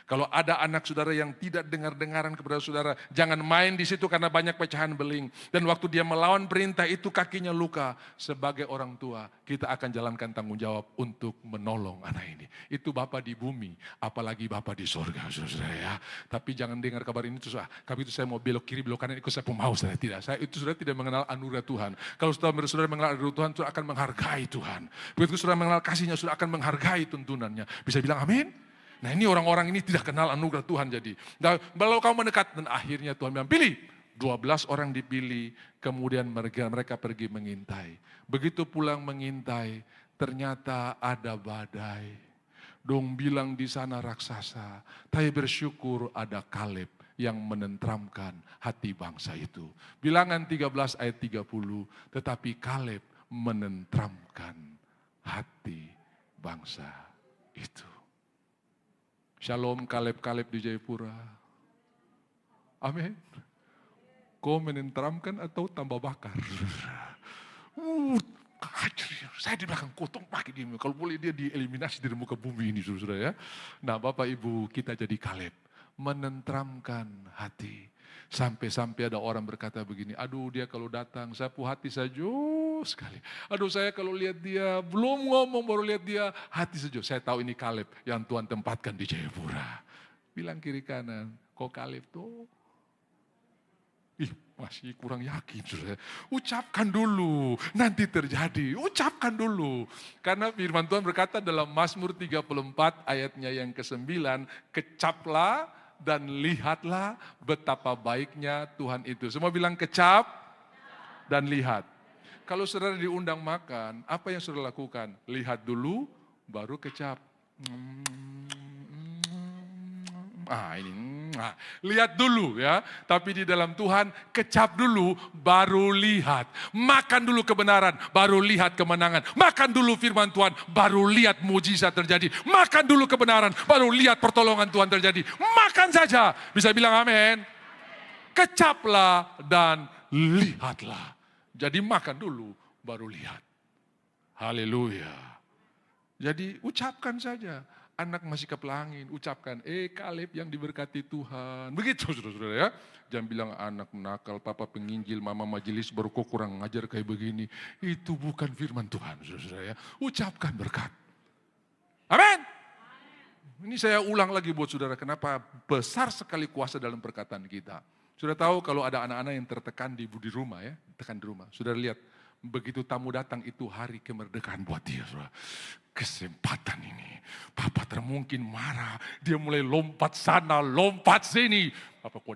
Kalau ada anak saudara yang tidak dengar-dengaran kepada saudara, jangan main di situ karena banyak pecahan beling. Dan waktu dia melawan perintah itu kakinya luka. Sebagai orang tua, kita akan jalankan tanggung jawab untuk menolong anak ini. Itu Bapa di bumi, apalagi Bapa di sorga, saudara ya. Tapi jangan dengar kabar ini terus, tapi itu saya mau belok kiri, belok kanan, ikut saya mau, saudara. Tidak, itu saudara tidak mengenal anugerah Tuhan. Kalau saudara mengenal anugerah Tuhan, saudara akan menghargai Tuhan. Begitu saudara mengenal kasihnya, saudara akan menghargai tuntunannya. Bisa bilang amin? Nah ini orang-orang ini tidak kenal anugerah Tuhan jadi. Nah, kalau kamu mendekat dan akhirnya Tuhan bilang pilih. 12 orang dipilih, kemudian mereka pergi mengintai. Begitu pulang mengintai, ternyata ada badai. Dong bilang di sana raksasa, tapi bersyukur ada Kaleb yang menenteramkan hati bangsa itu. Bilangan 13 ayat 30, tetapi Kaleb menenteramkan hati bangsa itu. Shalom Kaleb-Kaleb di Jayapura. Amin. Kau menenteramkan atau tambah bakar? Saya di belakang kotong pakai dia. Kalau boleh dia dieliminasi dari muka bumi ini, saudara ya. Nah Bapak Ibu, kita jadi Kaleb. Menenteramkan hati. Sampai-sampai ada orang berkata begini, aduh dia kalau datang sapu hati sejuk sekali. Aduh saya kalau lihat dia, belum ngomong baru lihat dia, hati sejuk. Saya tahu ini Kaleb yang Tuhan tempatkan di Jayapura. Bilang kiri kanan, kok Kaleb tuh? Masih kurang yakin. Saudara. Ucapkan dulu, nanti terjadi. Ucapkan dulu. Karena firman Tuhan berkata dalam Mazmur 34 ayatnya yang ke-9, kecaplah dan lihatlah betapa baiknya Tuhan itu. Semua bilang kecap dan lihat. Kalau saudara diundang makan, apa yang saudara lakukan? Lihat dulu, baru kecap. Lihat dulu ya. Tapi di dalam Tuhan, kecap dulu, baru lihat. Makan dulu kebenaran, baru lihat kemenangan. Makan dulu firman Tuhan, baru lihat mujizat terjadi. Makan dulu kebenaran, baru lihat pertolongan Tuhan terjadi. Makan saja, bisa bilang amin. Kecaplah dan lihatlah. Jadi makan dulu, baru lihat. Haleluya. Jadi ucapkan saja. Anak masih kepelangin, ucapkan, Kaleb yang diberkati Tuhan. Begitu saudara-saudara ya. Jangan bilang anak nakal, papa penginjil, mama majelis, baru kok kurang ngajar kayak begini. Itu bukan firman Tuhan saudara-saudara ya. Ucapkan berkat. Amin. Ini saya ulang lagi buat saudara, kenapa besar sekali kuasa dalam perkataan kita. Sudah tahu kalau ada anak-anak yang tertekan di rumah ya, tekan di rumah. Saudara lihat, begitu tamu datang itu hari kemerdekaan buat dia. Saudara. Kesempatan ini, Papa termungkin marah, dia mulai lompat sana, lompat sini. Papa kok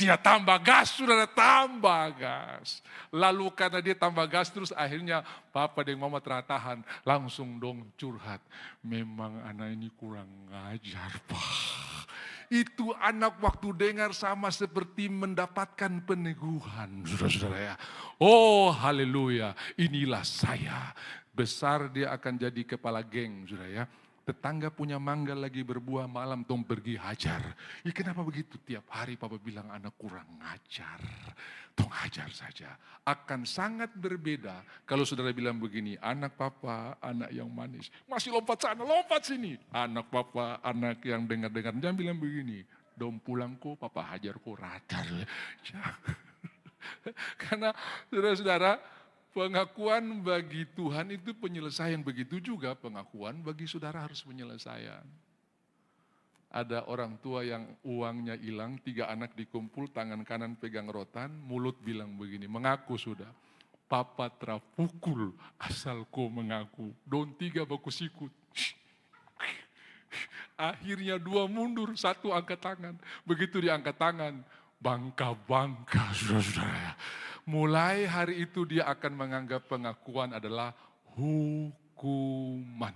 dia tambah gas, saudara, tambah gas. Lalu karena dia tambah gas terus akhirnya Papa dan Mama teratahan, langsung dong curhat. Memang anak ini kurang ngajar, Pak. Itu anak waktu dengar sama seperti mendapatkan peneguhan, saudara-saudara ya. Oh haleluya, inilah saya. Besar dia akan jadi kepala geng, saudara ya. Tetangga punya mangga lagi berbuah, malam tong pergi hajar. Kenapa begitu? Tiap hari Papa bilang anak kurang ngajar. Tong hajar saja. Akan sangat berbeda kalau saudara bilang begini, anak Papa, anak yang manis. Masih lompat sana, lompat sini. Anak Papa, anak yang dengar-dengar. Jangan bilang begini, dong pulangku Papa hajar kok radar. Karena saudara-saudara, Pengakuan bagi Tuhan itu penyelesaian, begitu juga pengakuan bagi saudara harus penyelesaian. Ada orang tua yang uangnya hilang, 3 anak dikumpul, tangan kanan pegang rotan, mulut bilang begini, mengaku sudah. Papa terpukul asal kau mengaku, don 3 baku sikut. Akhirnya 2 mundur, 1 angkat tangan. Begitu diangkat tangan, bangka-bangka saudara-saudara. Mulai hari itu dia akan menganggap pengakuan adalah hukuman.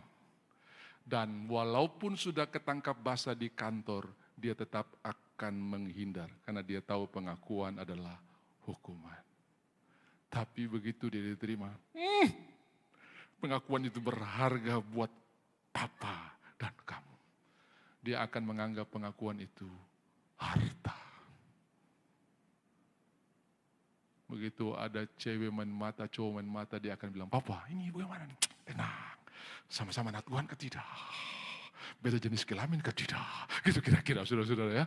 Dan walaupun sudah ketangkap basah di kantor, dia tetap akan menghindar. Karena dia tahu pengakuan adalah hukuman. Tapi begitu dia diterima, pengakuan itu berharga buat papa dan kamu. Dia akan menganggap pengakuan itu harta. Begitu ada cewek main mata, cowok main mata, dia akan bilang, papa ini bagaimana nih? Tenang, sama-sama anak Tuhan ke tidak? Beda jenis kelamin ke tidak? Gitu kira-kira saudara-saudara ya.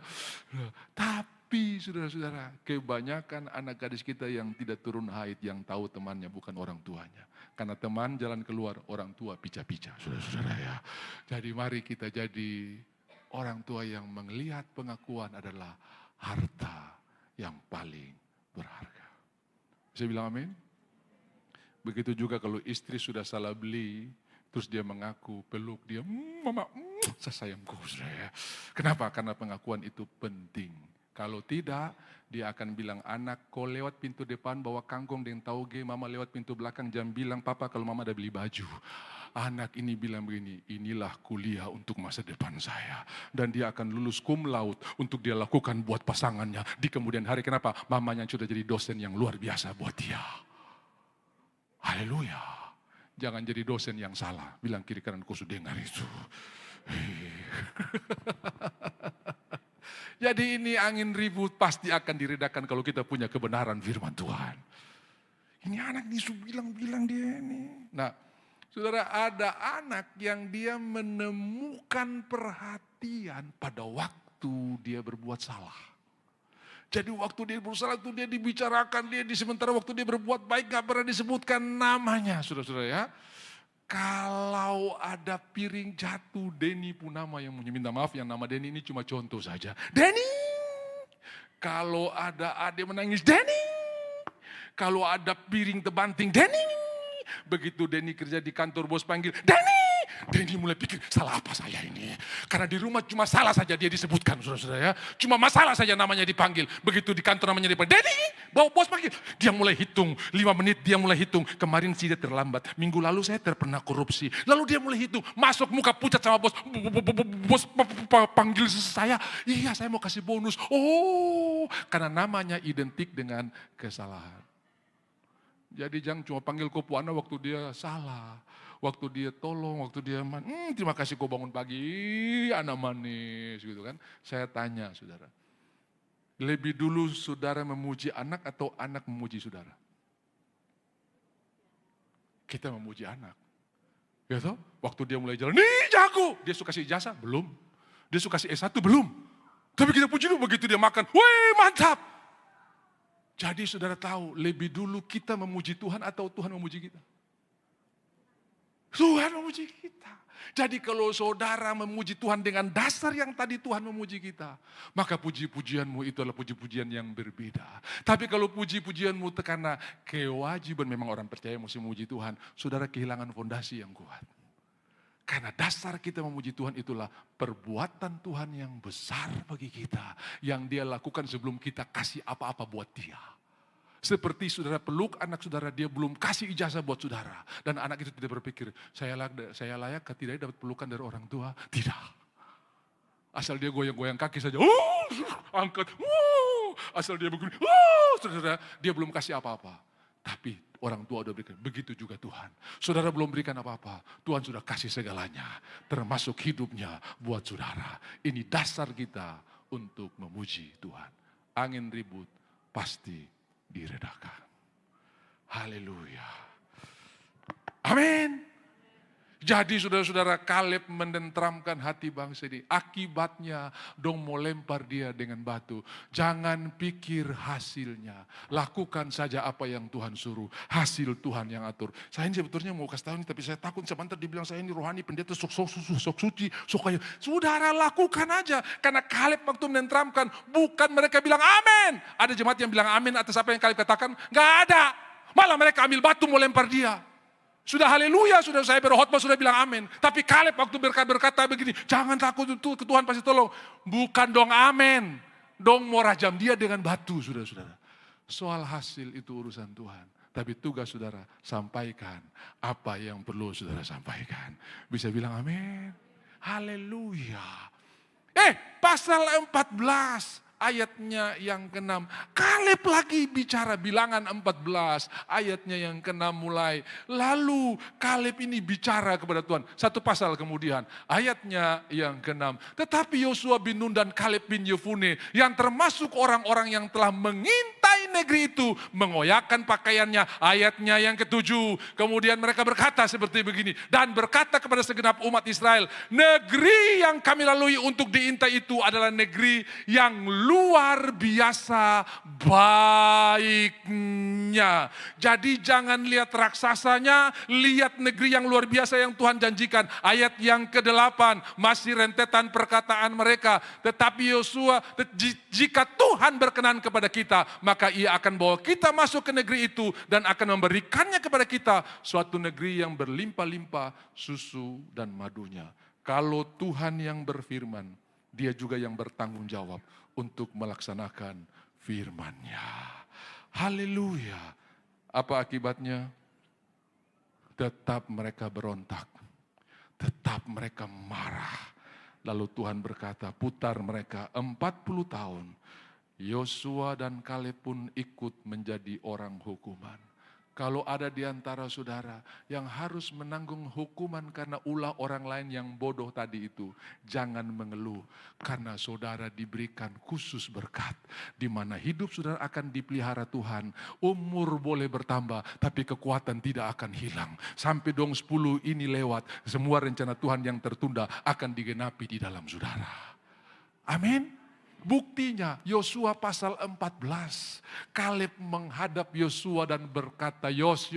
Tapi saudara-saudara, kebanyakan anak gadis kita yang tidak turun haid, yang tahu temannya bukan orang tuanya. Karena teman jalan keluar, orang tua pica-pica saudara-saudara ya. Jadi mari kita jadi orang tua yang melihat pengakuan adalah harta yang paling berharga. Saya bilang amin. Begitu juga kalau istri sudah salah beli, terus dia mengaku, peluk dia, mama, saya sayang kau. Kenapa? Karena pengakuan itu penting. Kalau tidak, dia akan bilang, anak kau lewat pintu depan bawa kangkung dengan tauge, mama lewat pintu belakang jam bilang, papa kalau mama ada beli baju. Anak ini bilang begini, inilah kuliah untuk masa depan saya. Dan dia akan lulus cum laude untuk dia lakukan buat pasangannya di kemudian hari. Kenapa? Mamanya sudah jadi dosen yang luar biasa buat dia. Haleluya. Jangan jadi dosen yang salah. Bilang kiri kanan kau sudah dengar itu. Jadi ini angin ribut pasti akan diredakan kalau kita punya kebenaran firman Tuhan. Ini anak bilang dia ini. Nah, saudara, ada anak yang dia menemukan perhatian pada waktu dia berbuat salah. Jadi waktu dia bersalah itu dia dibicarakan, sementara waktu dia berbuat baik gak pernah disebutkan namanya, saudara-saudara ya. Kalau ada piring jatuh, Denny Punama yang minta maaf, yang nama Denny ini cuma contoh saja. Denny! Kalau ada adik menangis, Denny! Kalau ada piring terbanting, Denny! Begitu Denny kerja di kantor, bos panggil, Denny! Denny mulai pikir, salah apa saya ini? Karena di rumah cuma salah saja dia disebutkan, saudara-saudara ya. Cuma masalah saja namanya dipanggil. Begitu di kantor namanya dipanggil, Denny! Bawa bos panggil. Dia mulai hitung, 5 menit dia mulai hitung. Kemarin sih dia terlambat, minggu lalu saya terpernah korupsi. Lalu dia mulai hitung, masuk muka pucat sama bos. Bos panggil saya, iya saya mau kasih bonus. Oh, karena namanya identik dengan kesalahan. Jadi jangan cuma panggil Kopuana waktu dia salah. Waktu dia tolong, waktu dia terima kasih kau bangun pagi, anak manis gitu kan. Saya tanya saudara, lebih dulu saudara memuji anak atau anak memuji saudara? Kita memuji anak. Ya toh? Waktu dia mulai jalan, nih jago. Dia suka kasih ijazah? Belum. Dia suka kasih S1? Belum. Tapi kita puji dulu begitu dia makan, wih mantap. Jadi saudara tahu, lebih dulu kita memuji Tuhan atau Tuhan memuji kita? Tuhan memuji kita. Jadi kalau saudara memuji Tuhan dengan dasar yang tadi Tuhan memuji kita, maka puji-pujianmu itu adalah puji-pujian yang berbeda. Tapi kalau puji-pujianmu karena kewajiban, memang orang percaya mesti memuji Tuhan, saudara kehilangan fondasi yang kuat. Karena dasar kita memuji Tuhan itulah perbuatan Tuhan yang besar bagi kita, yang dia lakukan sebelum kita kasih apa-apa buat dia. Seperti saudara peluk anak saudara, dia belum kasih ijazah buat saudara. Dan anak itu tidak berpikir, saya layak tidak dapat pelukan dari orang tua. Tidak. Asal dia goyang-goyang kaki saja, angkat, asal dia begini, saudara, dia belum kasih apa-apa. Tapi orang tua sudah berikan, begitu juga Tuhan. Saudara belum berikan apa-apa, Tuhan sudah kasih segalanya. Termasuk hidupnya buat saudara. Ini dasar kita untuk memuji Tuhan. Angin ribut pasti diredakan. Haleluya. Amin. Jadi saudara-saudara, Kaleb menenteramkan hati bangsa ini. Akibatnya dong mau lempar dia dengan batu. Jangan pikir hasilnya. Lakukan saja apa yang Tuhan suruh. Hasil Tuhan yang atur. Saya ini sebetulnya mau kasih tahu ini, tapi saya takut sebentar dibilang saya ini rohani pendeta sok suci, sok kaya. Saudara lakukan aja. Karena Kaleb waktu menenteramkan, bukan mereka bilang amin. Ada jemaat yang bilang amin atas apa yang Kaleb katakan. Gak ada. Malah mereka ambil batu mau lempar dia. Sudah haleluya, sudah saya berkhotbah, sudah bilang amin. Tapi Kaleb waktu berkata begini, jangan takut itu Tuhan pasti tolong. Bukan dong amin. Dong mau rajam dia dengan batu, saudara-saudara. Soal hasil itu urusan Tuhan. Tapi tugas saudara, sampaikan apa yang perlu saudara sampaikan. Bisa bilang amin. Haleluya. Pasal 14. Ayatnya yang ke-6. Kaleb lagi bicara, bilangan 14. Ayatnya yang ke-6 mulai. Lalu Kaleb ini bicara kepada Tuhan. Satu pasal kemudian. Ayatnya yang ke-6. Tetapi Yosua bin Nun dan Kaleb bin Yefune. Yang termasuk orang-orang yang telah mengintai negeri itu. Mengoyakkan pakaiannya. Ayatnya yang ke-7. Kemudian mereka berkata seperti begini. Dan berkata kepada segenap umat Israel. Negeri yang kami lalui untuk diintai itu adalah negeri yang luar biasa baiknya. Jadi jangan lihat raksasanya, lihat negeri yang luar biasa yang Tuhan janjikan. Ayat yang ke-8, masih rentetan perkataan mereka. Tetapi Yosua, jika Tuhan berkenan kepada kita, maka ia akan bawa kita masuk ke negeri itu dan akan memberikannya kepada kita suatu negeri yang berlimpah-limpah susu dan madunya. Kalau Tuhan yang berfirman, dia juga yang bertanggung jawab untuk melaksanakan firman-Nya. Haleluya. Apa akibatnya? Tetap mereka berontak. Tetap mereka marah. Lalu Tuhan berkata, putar mereka 40 tahun. Yosua dan Kaleb pun ikut menjadi orang hukuman. Kalau ada di antara saudara yang harus menanggung hukuman karena ulah orang lain yang bodoh tadi itu, jangan mengeluh karena saudara diberikan khusus berkat di mana hidup saudara akan dipelihara Tuhan. Umur boleh bertambah tapi kekuatan tidak akan hilang. Sampai dong 10 ini lewat, semua rencana Tuhan yang tertunda akan digenapi di dalam saudara. Amin. Buktinya Yosua pasal 14. Kaleb menghadap Yosua dan berkata, Yos,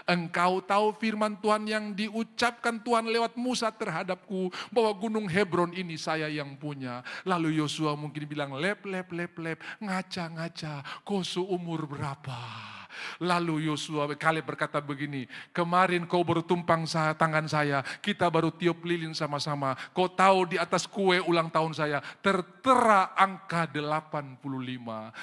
engkau tahu firman Tuhan yang diucapkan Tuhan lewat Musa terhadapku, bahwa gunung Hebron ini saya yang punya. Lalu Yosua mungkin bilang, lep, ngaca, kau seumur berapa? Lalu Yosua, Kaleb berkata begini, kemarin kau baru tumpang tangan saya, kita baru tiup lilin sama-sama. Kau tahu di atas kue ulang tahun saya, tertera angka 85.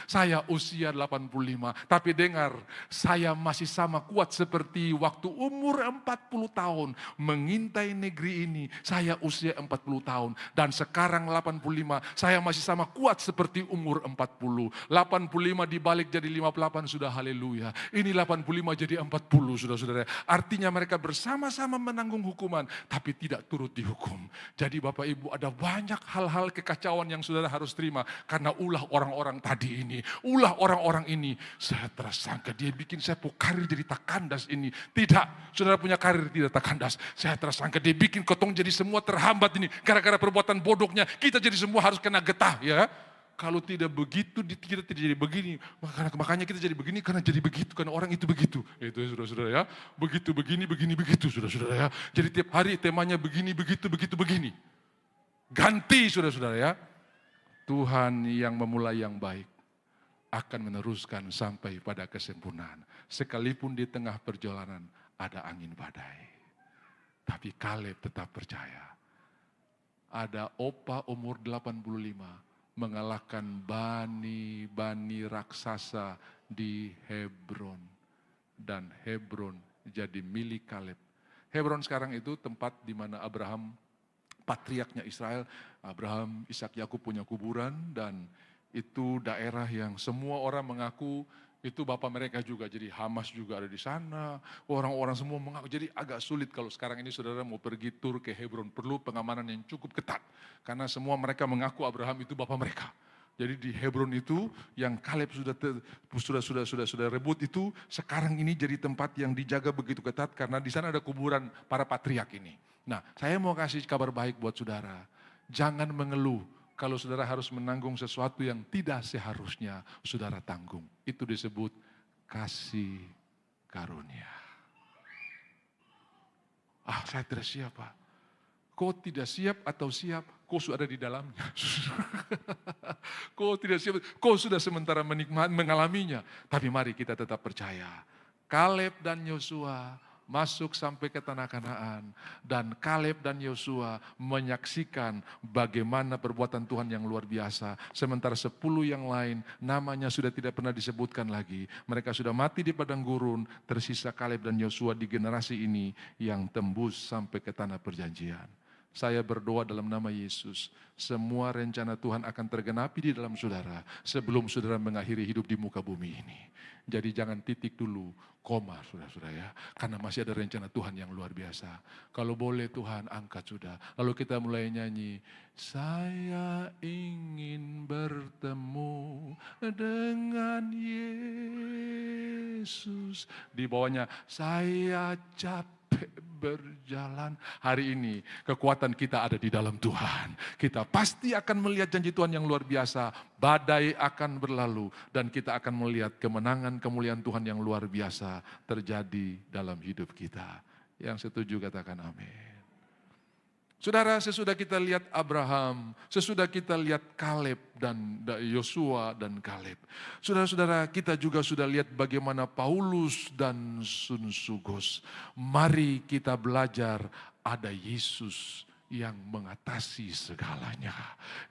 Saya usia 85, tapi dengar, saya masih sama kuat seperti waktu umur 40 tahun. Mengintai negeri ini, saya usia 40 tahun. Dan sekarang 85, saya masih sama kuat seperti umur 40. 85 dibalik jadi 58, sudah haleluya. Ini 85 jadi 40, saudara-saudara. Artinya mereka bersama-sama menanggung hukuman, tapi tidak turut dihukum. Jadi Bapak Ibu, ada banyak hal-hal kekacauan yang saudara harus terima. Karena ulah orang-orang tadi ini, ulah orang-orang ini. Saya tersangka dia bikin saya karir jadi tak kandas ini. Tidak, saudara punya karir tidak tak kandas. Saya tersangka dia bikin kotong jadi semua terhambat ini. Gara-gara perbuatan bodohnya, kita jadi semua harus kena getah, ya. Kalau tidak begitu, kita tidak jadi begini. Makanya kita jadi begini karena jadi begitu. Karena orang itu begitu. Itu ya saudara-saudara ya. Begitu, begini, begitu saudara-saudara ya. Jadi tiap hari temanya begini, begitu, begini. Ganti saudara-saudara ya. Tuhan yang memulai yang baik akan meneruskan sampai pada kesempurnaan. Sekalipun di tengah perjalanan ada angin badai. Tapi Kaleb tetap percaya. Ada opa umur 85. Mengalahkan bani raksasa di Hebron. Dan Hebron jadi milik Kaleb. Hebron sekarang itu tempat di mana Abraham, patriarknya Israel, Abraham, Ishak, Yakub punya kuburan. Dan itu daerah yang semua orang mengaku itu bapak mereka juga. Jadi Hamas juga ada di sana. Orang-orang semua mengaku. Jadi agak sulit kalau sekarang ini saudara mau pergi tur ke Hebron. Perlu pengamanan yang cukup ketat. Karena semua mereka mengaku Abraham itu bapak mereka. Jadi di Hebron itu yang Kaleb sudah rebut itu, sekarang ini jadi tempat yang dijaga begitu ketat karena di sana ada kuburan para patriark ini. Nah, saya mau kasih kabar baik buat saudara. Jangan mengeluh kalau saudara harus menanggung sesuatu yang tidak seharusnya saudara tanggung. Itu disebut kasih karunia. Saya tidak siap, Pak. Kau tidak siap atau siap, kau sudah ada di dalamnya. Kau tidak siap, kau sudah sementara mengalaminya. Tapi mari kita tetap percaya. Kaleb dan Yosua masuk sampai ke tanah Kanaan. Dan Kaleb dan Yosua menyaksikan bagaimana perbuatan Tuhan yang luar biasa. Sementara 10 yang lain namanya sudah tidak pernah disebutkan lagi. Mereka sudah mati di padang gurun. Tersisa Kaleb dan Yosua di generasi ini yang tembus sampai ke tanah perjanjian. Saya berdoa dalam nama Yesus, semua rencana Tuhan akan tergenapi di dalam saudara sebelum saudara mengakhiri hidup di muka bumi ini. Jadi jangan titik dulu, koma saudara-saudara ya, karena masih ada rencana Tuhan yang luar biasa. Kalau boleh Tuhan angkat sudah, lalu kita mulai nyanyi, saya ingin bertemu dengan Yesus. Di bawahnya, saya capek berjalan. Hari ini kekuatan kita ada di dalam Tuhan. Kita pasti akan melihat janji Tuhan yang luar biasa. Badai akan berlalu dan kita akan melihat kemenangan kemuliaan Tuhan yang luar biasa terjadi dalam hidup kita. Yang setuju katakan amin. Saudara, sesudah kita lihat Abraham, sesudah kita lihat Kaleb dan Yosua dan Kaleb. Saudara-saudara, kita juga sudah lihat bagaimana Paulus dan Sun Sugos. Mari kita belajar ada Yesus yang mengatasi segalanya.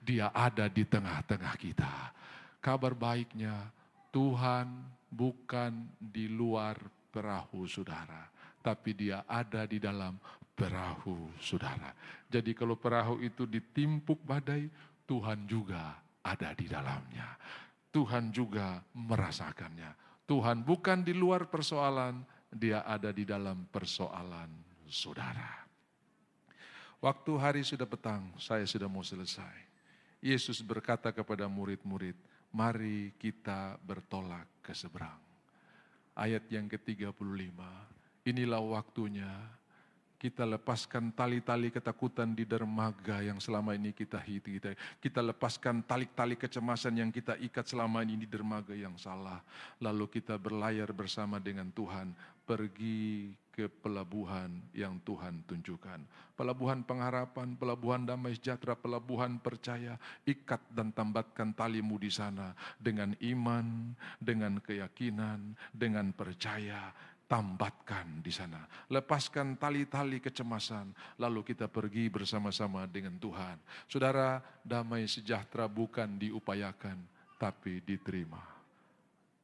Dia ada di tengah-tengah kita. Kabar baiknya, Tuhan bukan di luar perahu saudara, tapi Dia ada di dalam perahu saudara. Jadi kalau perahu itu ditimpuk badai, Tuhan juga ada di dalamnya. Tuhan juga merasakannya. Tuhan bukan di luar persoalan, Dia ada di dalam persoalan saudara. Waktu hari sudah petang, saya sudah mau selesai. Yesus berkata kepada murid-murid, mari kita bertolak ke seberang. Ayat yang ke-35, inilah waktunya kita lepaskan tali-tali ketakutan di dermaga yang selama ini kita lepaskan tali-tali kecemasan yang kita ikat selama ini di dermaga yang salah. Lalu kita berlayar bersama dengan Tuhan, pergi ke pelabuhan yang Tuhan tunjukkan. Pelabuhan pengharapan, pelabuhan damai sejahtera, pelabuhan percaya. Ikat dan tambatkan talimu di sana dengan iman, dengan keyakinan, dengan percaya. Tambatkan di sana, lepaskan tali-tali kecemasan, lalu kita pergi bersama-sama dengan Tuhan. Saudara, damai sejahtera bukan diupayakan, tapi diterima.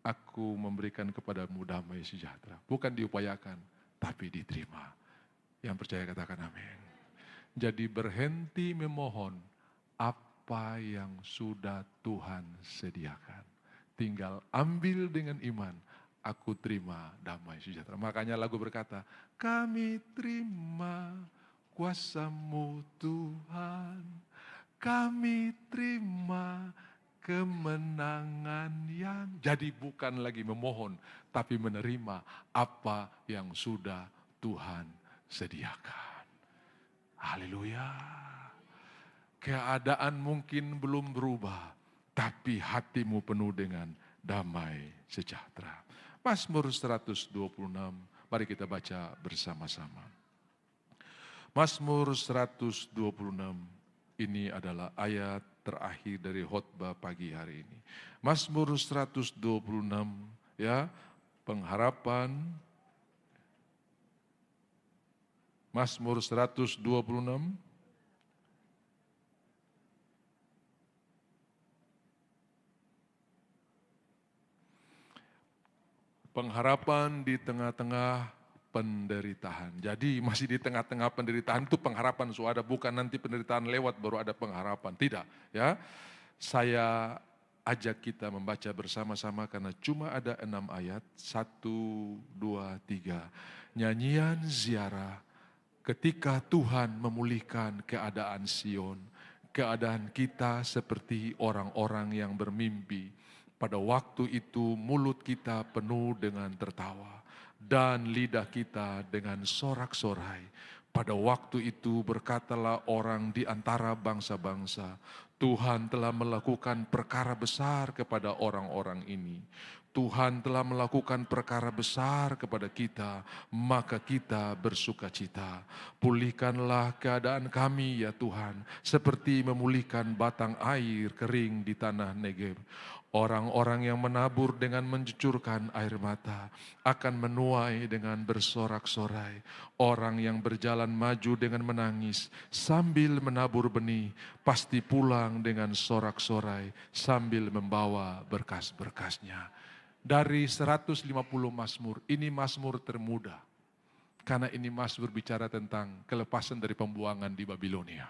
Aku memberikan kepadamu damai sejahtera, bukan diupayakan, tapi diterima. Yang percaya katakan amin. Jadi berhenti memohon apa yang sudah Tuhan sediakan. Tinggal ambil dengan iman. Aku terima damai sejahtera. Makanya lagu berkata, kami terima kuasa-Mu Tuhan. Kami terima kemenangan yang. Jadi bukan lagi memohon, tapi menerima apa yang sudah Tuhan sediakan. Haleluya. Keadaan mungkin belum berubah, tapi hatimu penuh dengan damai sejahtera. Mazmur 126, mari kita baca bersama-sama. Mazmur 126, ini adalah ayat terakhir dari khotbah pagi hari ini. Mazmur 126, ya, pengharapan. Mazmur 126. Pengharapan di tengah-tengah penderitaan. Jadi masih di tengah-tengah penderitaan itu pengharapan sudah ada, bukan nanti penderitaan lewat baru ada pengharapan. Tidak, ya. Saya ajak kita membaca bersama-sama karena cuma ada 6 ayat. 1, 2, 3. Nyanyian ziarah ketika Tuhan memulihkan keadaan Sion. keadaan kita seperti orang-orang yang bermimpi. Pada waktu itu mulut kita penuh dengan tertawa dan lidah kita dengan sorak-sorai. Pada waktu itu berkatalah orang di antara bangsa-bangsa, Tuhan telah melakukan perkara besar kepada orang-orang ini. Tuhan telah melakukan perkara besar kepada kita, maka kita bersukacita. Pulihkanlah keadaan kami ya Tuhan, seperti memulihkan batang air kering di tanah Negeb. Orang-orang yang menabur dengan mencucurkan air mata akan menuai dengan bersorak-sorai. Orang yang berjalan maju dengan menangis sambil menabur benih pasti pulang dengan sorak-sorai sambil membawa berkas-berkasnya. Dari 150 mazmur, ini mazmur termuda. Karena ini mazmur bicara tentang kelepasan dari pembuangan di Babilonia.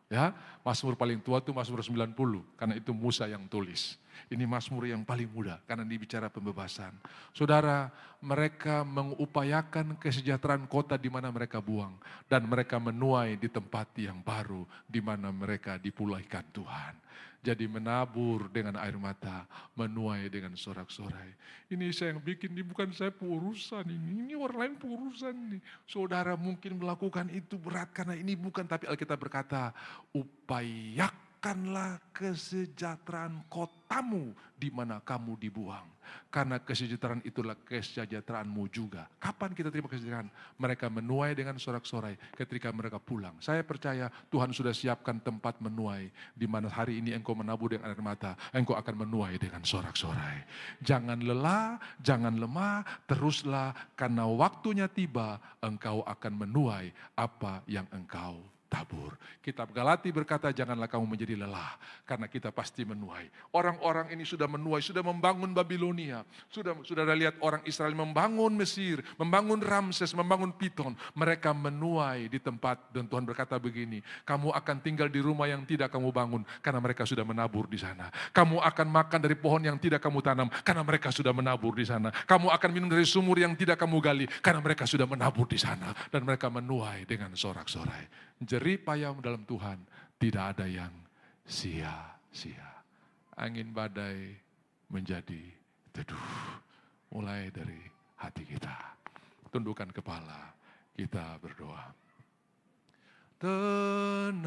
Ya, mazmur paling tua itu mazmur 90, karena itu Musa yang tulis. Ini mazmur yang paling muda, karena ini bicara pembebasan. Saudara, mereka mengupayakan kesejahteraan kota di mana mereka buang. Dan mereka menuai di tempat yang baru, di mana mereka dipulihkan Tuhan. Jadi menabur dengan air mata, menuai dengan sorak-sorai. Ini saya yang bikin, ini bukan saya pengurusan ini orang lain pengurusan ini. Saudara mungkin melakukan itu berat karena ini bukan, tapi Alkitab berkata, upayakanlah kesejahteraan kotamu di mana kamu dibuang. Karena kesejahteraan itulah kesejahteraanmu juga. Kapan kita terima kesejahteraan? Mereka menuai dengan sorak-sorai ketika mereka pulang. Saya percaya Tuhan sudah siapkan tempat menuai. Di mana hari ini engkau menabur dengan air mata, engkau akan menuai dengan sorak-sorai. Jangan lelah, jangan lemah, teruslah. Karena waktunya tiba, engkau akan menuai apa yang engkau tabur. Kitab Galati berkata janganlah kamu menjadi lelah karena kita pasti menuai. Orang-orang ini sudah menuai, sudah membangun Babilonia. Sudah lihat orang Israel membangun Mesir, membangun Ramses, membangun Piton. Mereka menuai di tempat dan Tuhan berkata begini, kamu akan tinggal di rumah yang tidak kamu bangun karena mereka sudah menabur di sana. Kamu akan makan dari pohon yang tidak kamu tanam karena mereka sudah menabur di sana. Kamu akan minum dari sumur yang tidak kamu gali karena mereka sudah menabur di sana. Dan mereka menuai dengan sorak-sorai. Jerih payah dalam Tuhan tidak ada yang sia-sia. Angin badai menjadi teduh. Mulai dari hati kita. Tundukkan kepala, kita berdoa. Tenanglah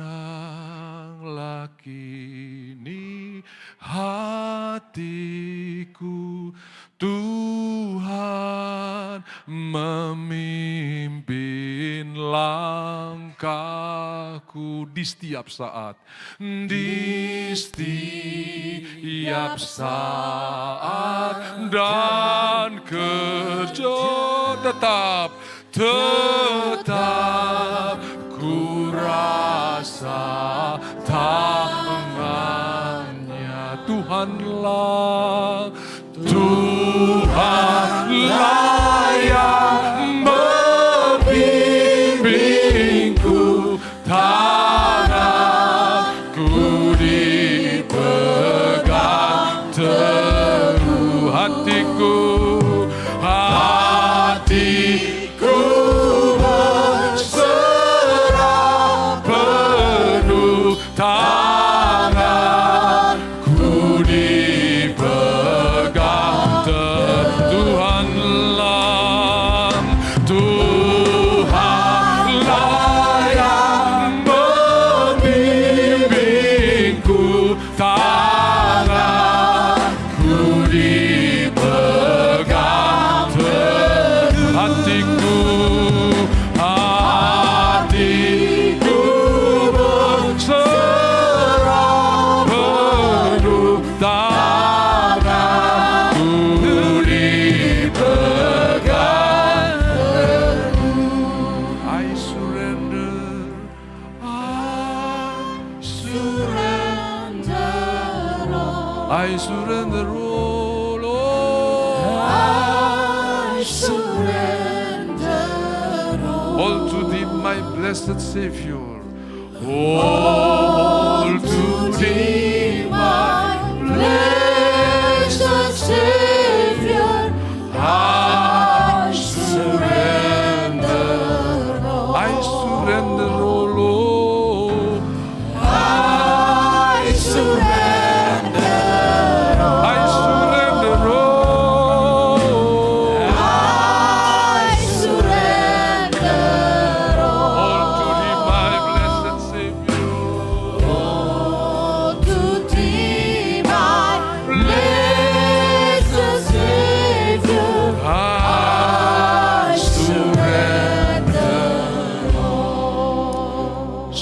kini hatiku, Tuhan memimpin langkahku di setiap saat. Di setiap saat dan kerja tetap ku rasa tangannya. Tuhanlah yang membimbingku, tanganku dipegang teguh, hatiku berserah penuh, tanganku dipegang teguh. Tuhanlah yang membimbingku, tanganku dipegang teguh, hatiku berserah penuh, tanganku dipegang teguh. I surrender, I surrender all, I surrender all to thee, my blessed Savior. All to thee, my blessed Savior. I surrender all, I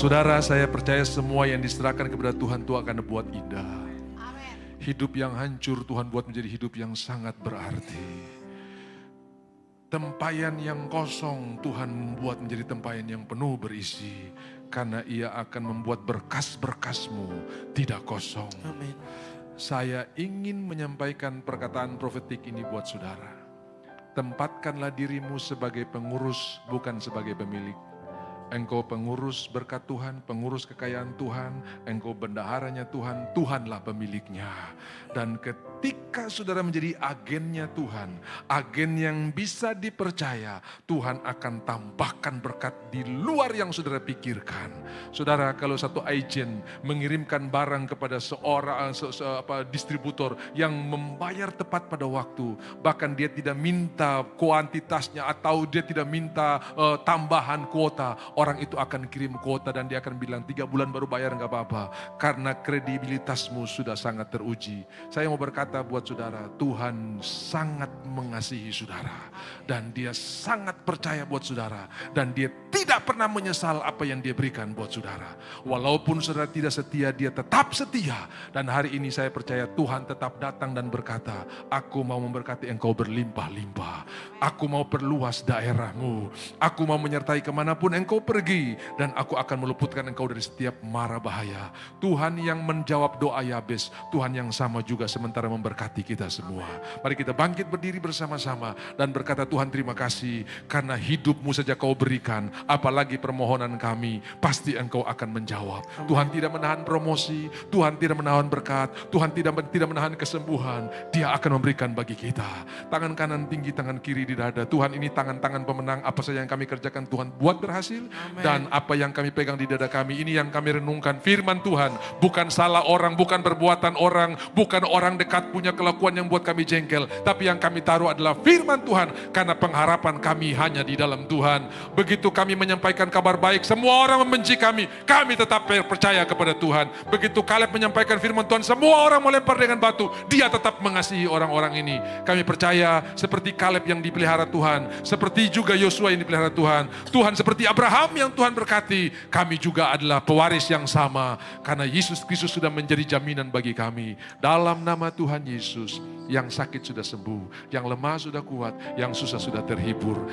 Saudara, saya percaya semua yang diserahkan kepada Tuhan, Tuhan akan buat indah. Hidup yang hancur Tuhan buat menjadi hidup yang sangat berarti. Tempayan yang kosong Tuhan membuat menjadi tempayan yang penuh berisi. Karena Ia akan membuat berkas-berkasmu tidak kosong. Amin. Saya ingin menyampaikan perkataan profetik ini buat saudara. Tempatkanlah dirimu sebagai pengurus, bukan sebagai pemilik. Engkau pengurus berkat Tuhan, pengurus kekayaan Tuhan, engkau bendaharanya Tuhan, Tuhanlah pemiliknya. Dan ketika saudara menjadi agennya Tuhan, agen yang bisa dipercaya, Tuhan akan tambahkan berkat di luar yang saudara pikirkan. Saudara, kalau satu agen mengirimkan barang kepada seorang distributor yang membayar tepat pada waktu, bahkan dia tidak minta kuantitasnya atau dia tidak minta tambahan kuota, orang itu akan kirim kuota dan dia akan bilang 3 bulan baru bayar nggak apa-apa. Karena kredibilitasmu sudah sangat teruji. Saya mau berkata buat saudara, Tuhan sangat mengasihi saudara. Dan dia sangat percaya buat saudara. Dan dia tidak pernah menyesal apa yang dia berikan buat saudara. Walaupun saudara tidak setia, dia tetap setia. Dan hari ini saya percaya Tuhan tetap datang dan berkata, aku mau memberkati engkau berlimpah-limpah. Aku mau perluas daerahmu. Aku mau menyertai kemanapun engkau pergi. Dan aku akan meluputkan engkau dari setiap mara bahaya. Tuhan yang menjawab doa Yabes. Tuhan yang sama juga sementara memberkati kita semua. Mari kita bangkit berdiri bersama-sama. Dan berkata, Tuhan terima kasih. Karena hidupmu saja kau berikan. Apalagi permohonan kami. Pasti engkau akan menjawab. Tuhan tidak menahan promosi. Tuhan tidak menahan berkat. Tuhan tidak menahan kesembuhan. Dia akan memberikan bagi kita. Tangan kanan tinggi, tangan kiri di dada. Tuhan, ini tangan-tangan pemenang. Apa saja yang kami kerjakan Tuhan buat berhasil. Amen. Dan apa yang kami pegang di dada kami, ini yang kami renungkan. Firman Tuhan, bukan salah orang, bukan perbuatan orang, bukan orang dekat punya kelakuan yang buat kami jengkel. Tapi yang kami taruh adalah firman Tuhan. Karena pengharapan kami hanya di dalam Tuhan. Begitu kami menyampaikan kabar baik, semua orang membenci kami tetap percaya kepada Tuhan. Begitu Kaleb menyampaikan firman Tuhan, semua orang melempar dengan batu, dia tetap mengasihi orang-orang ini. Kami percaya seperti Kaleb yang dipelihara Tuhan, seperti juga Yosua yang dipelihara Tuhan. Tuhan seperti Abraham yang Tuhan berkati, kami juga adalah pewaris yang sama. Karena Yesus Kristus sudah menjadi jaminan bagi kami. Dalam nama Tuhan Yesus, yang sakit sudah sembuh, yang lemah sudah kuat, yang susah sudah terhibur.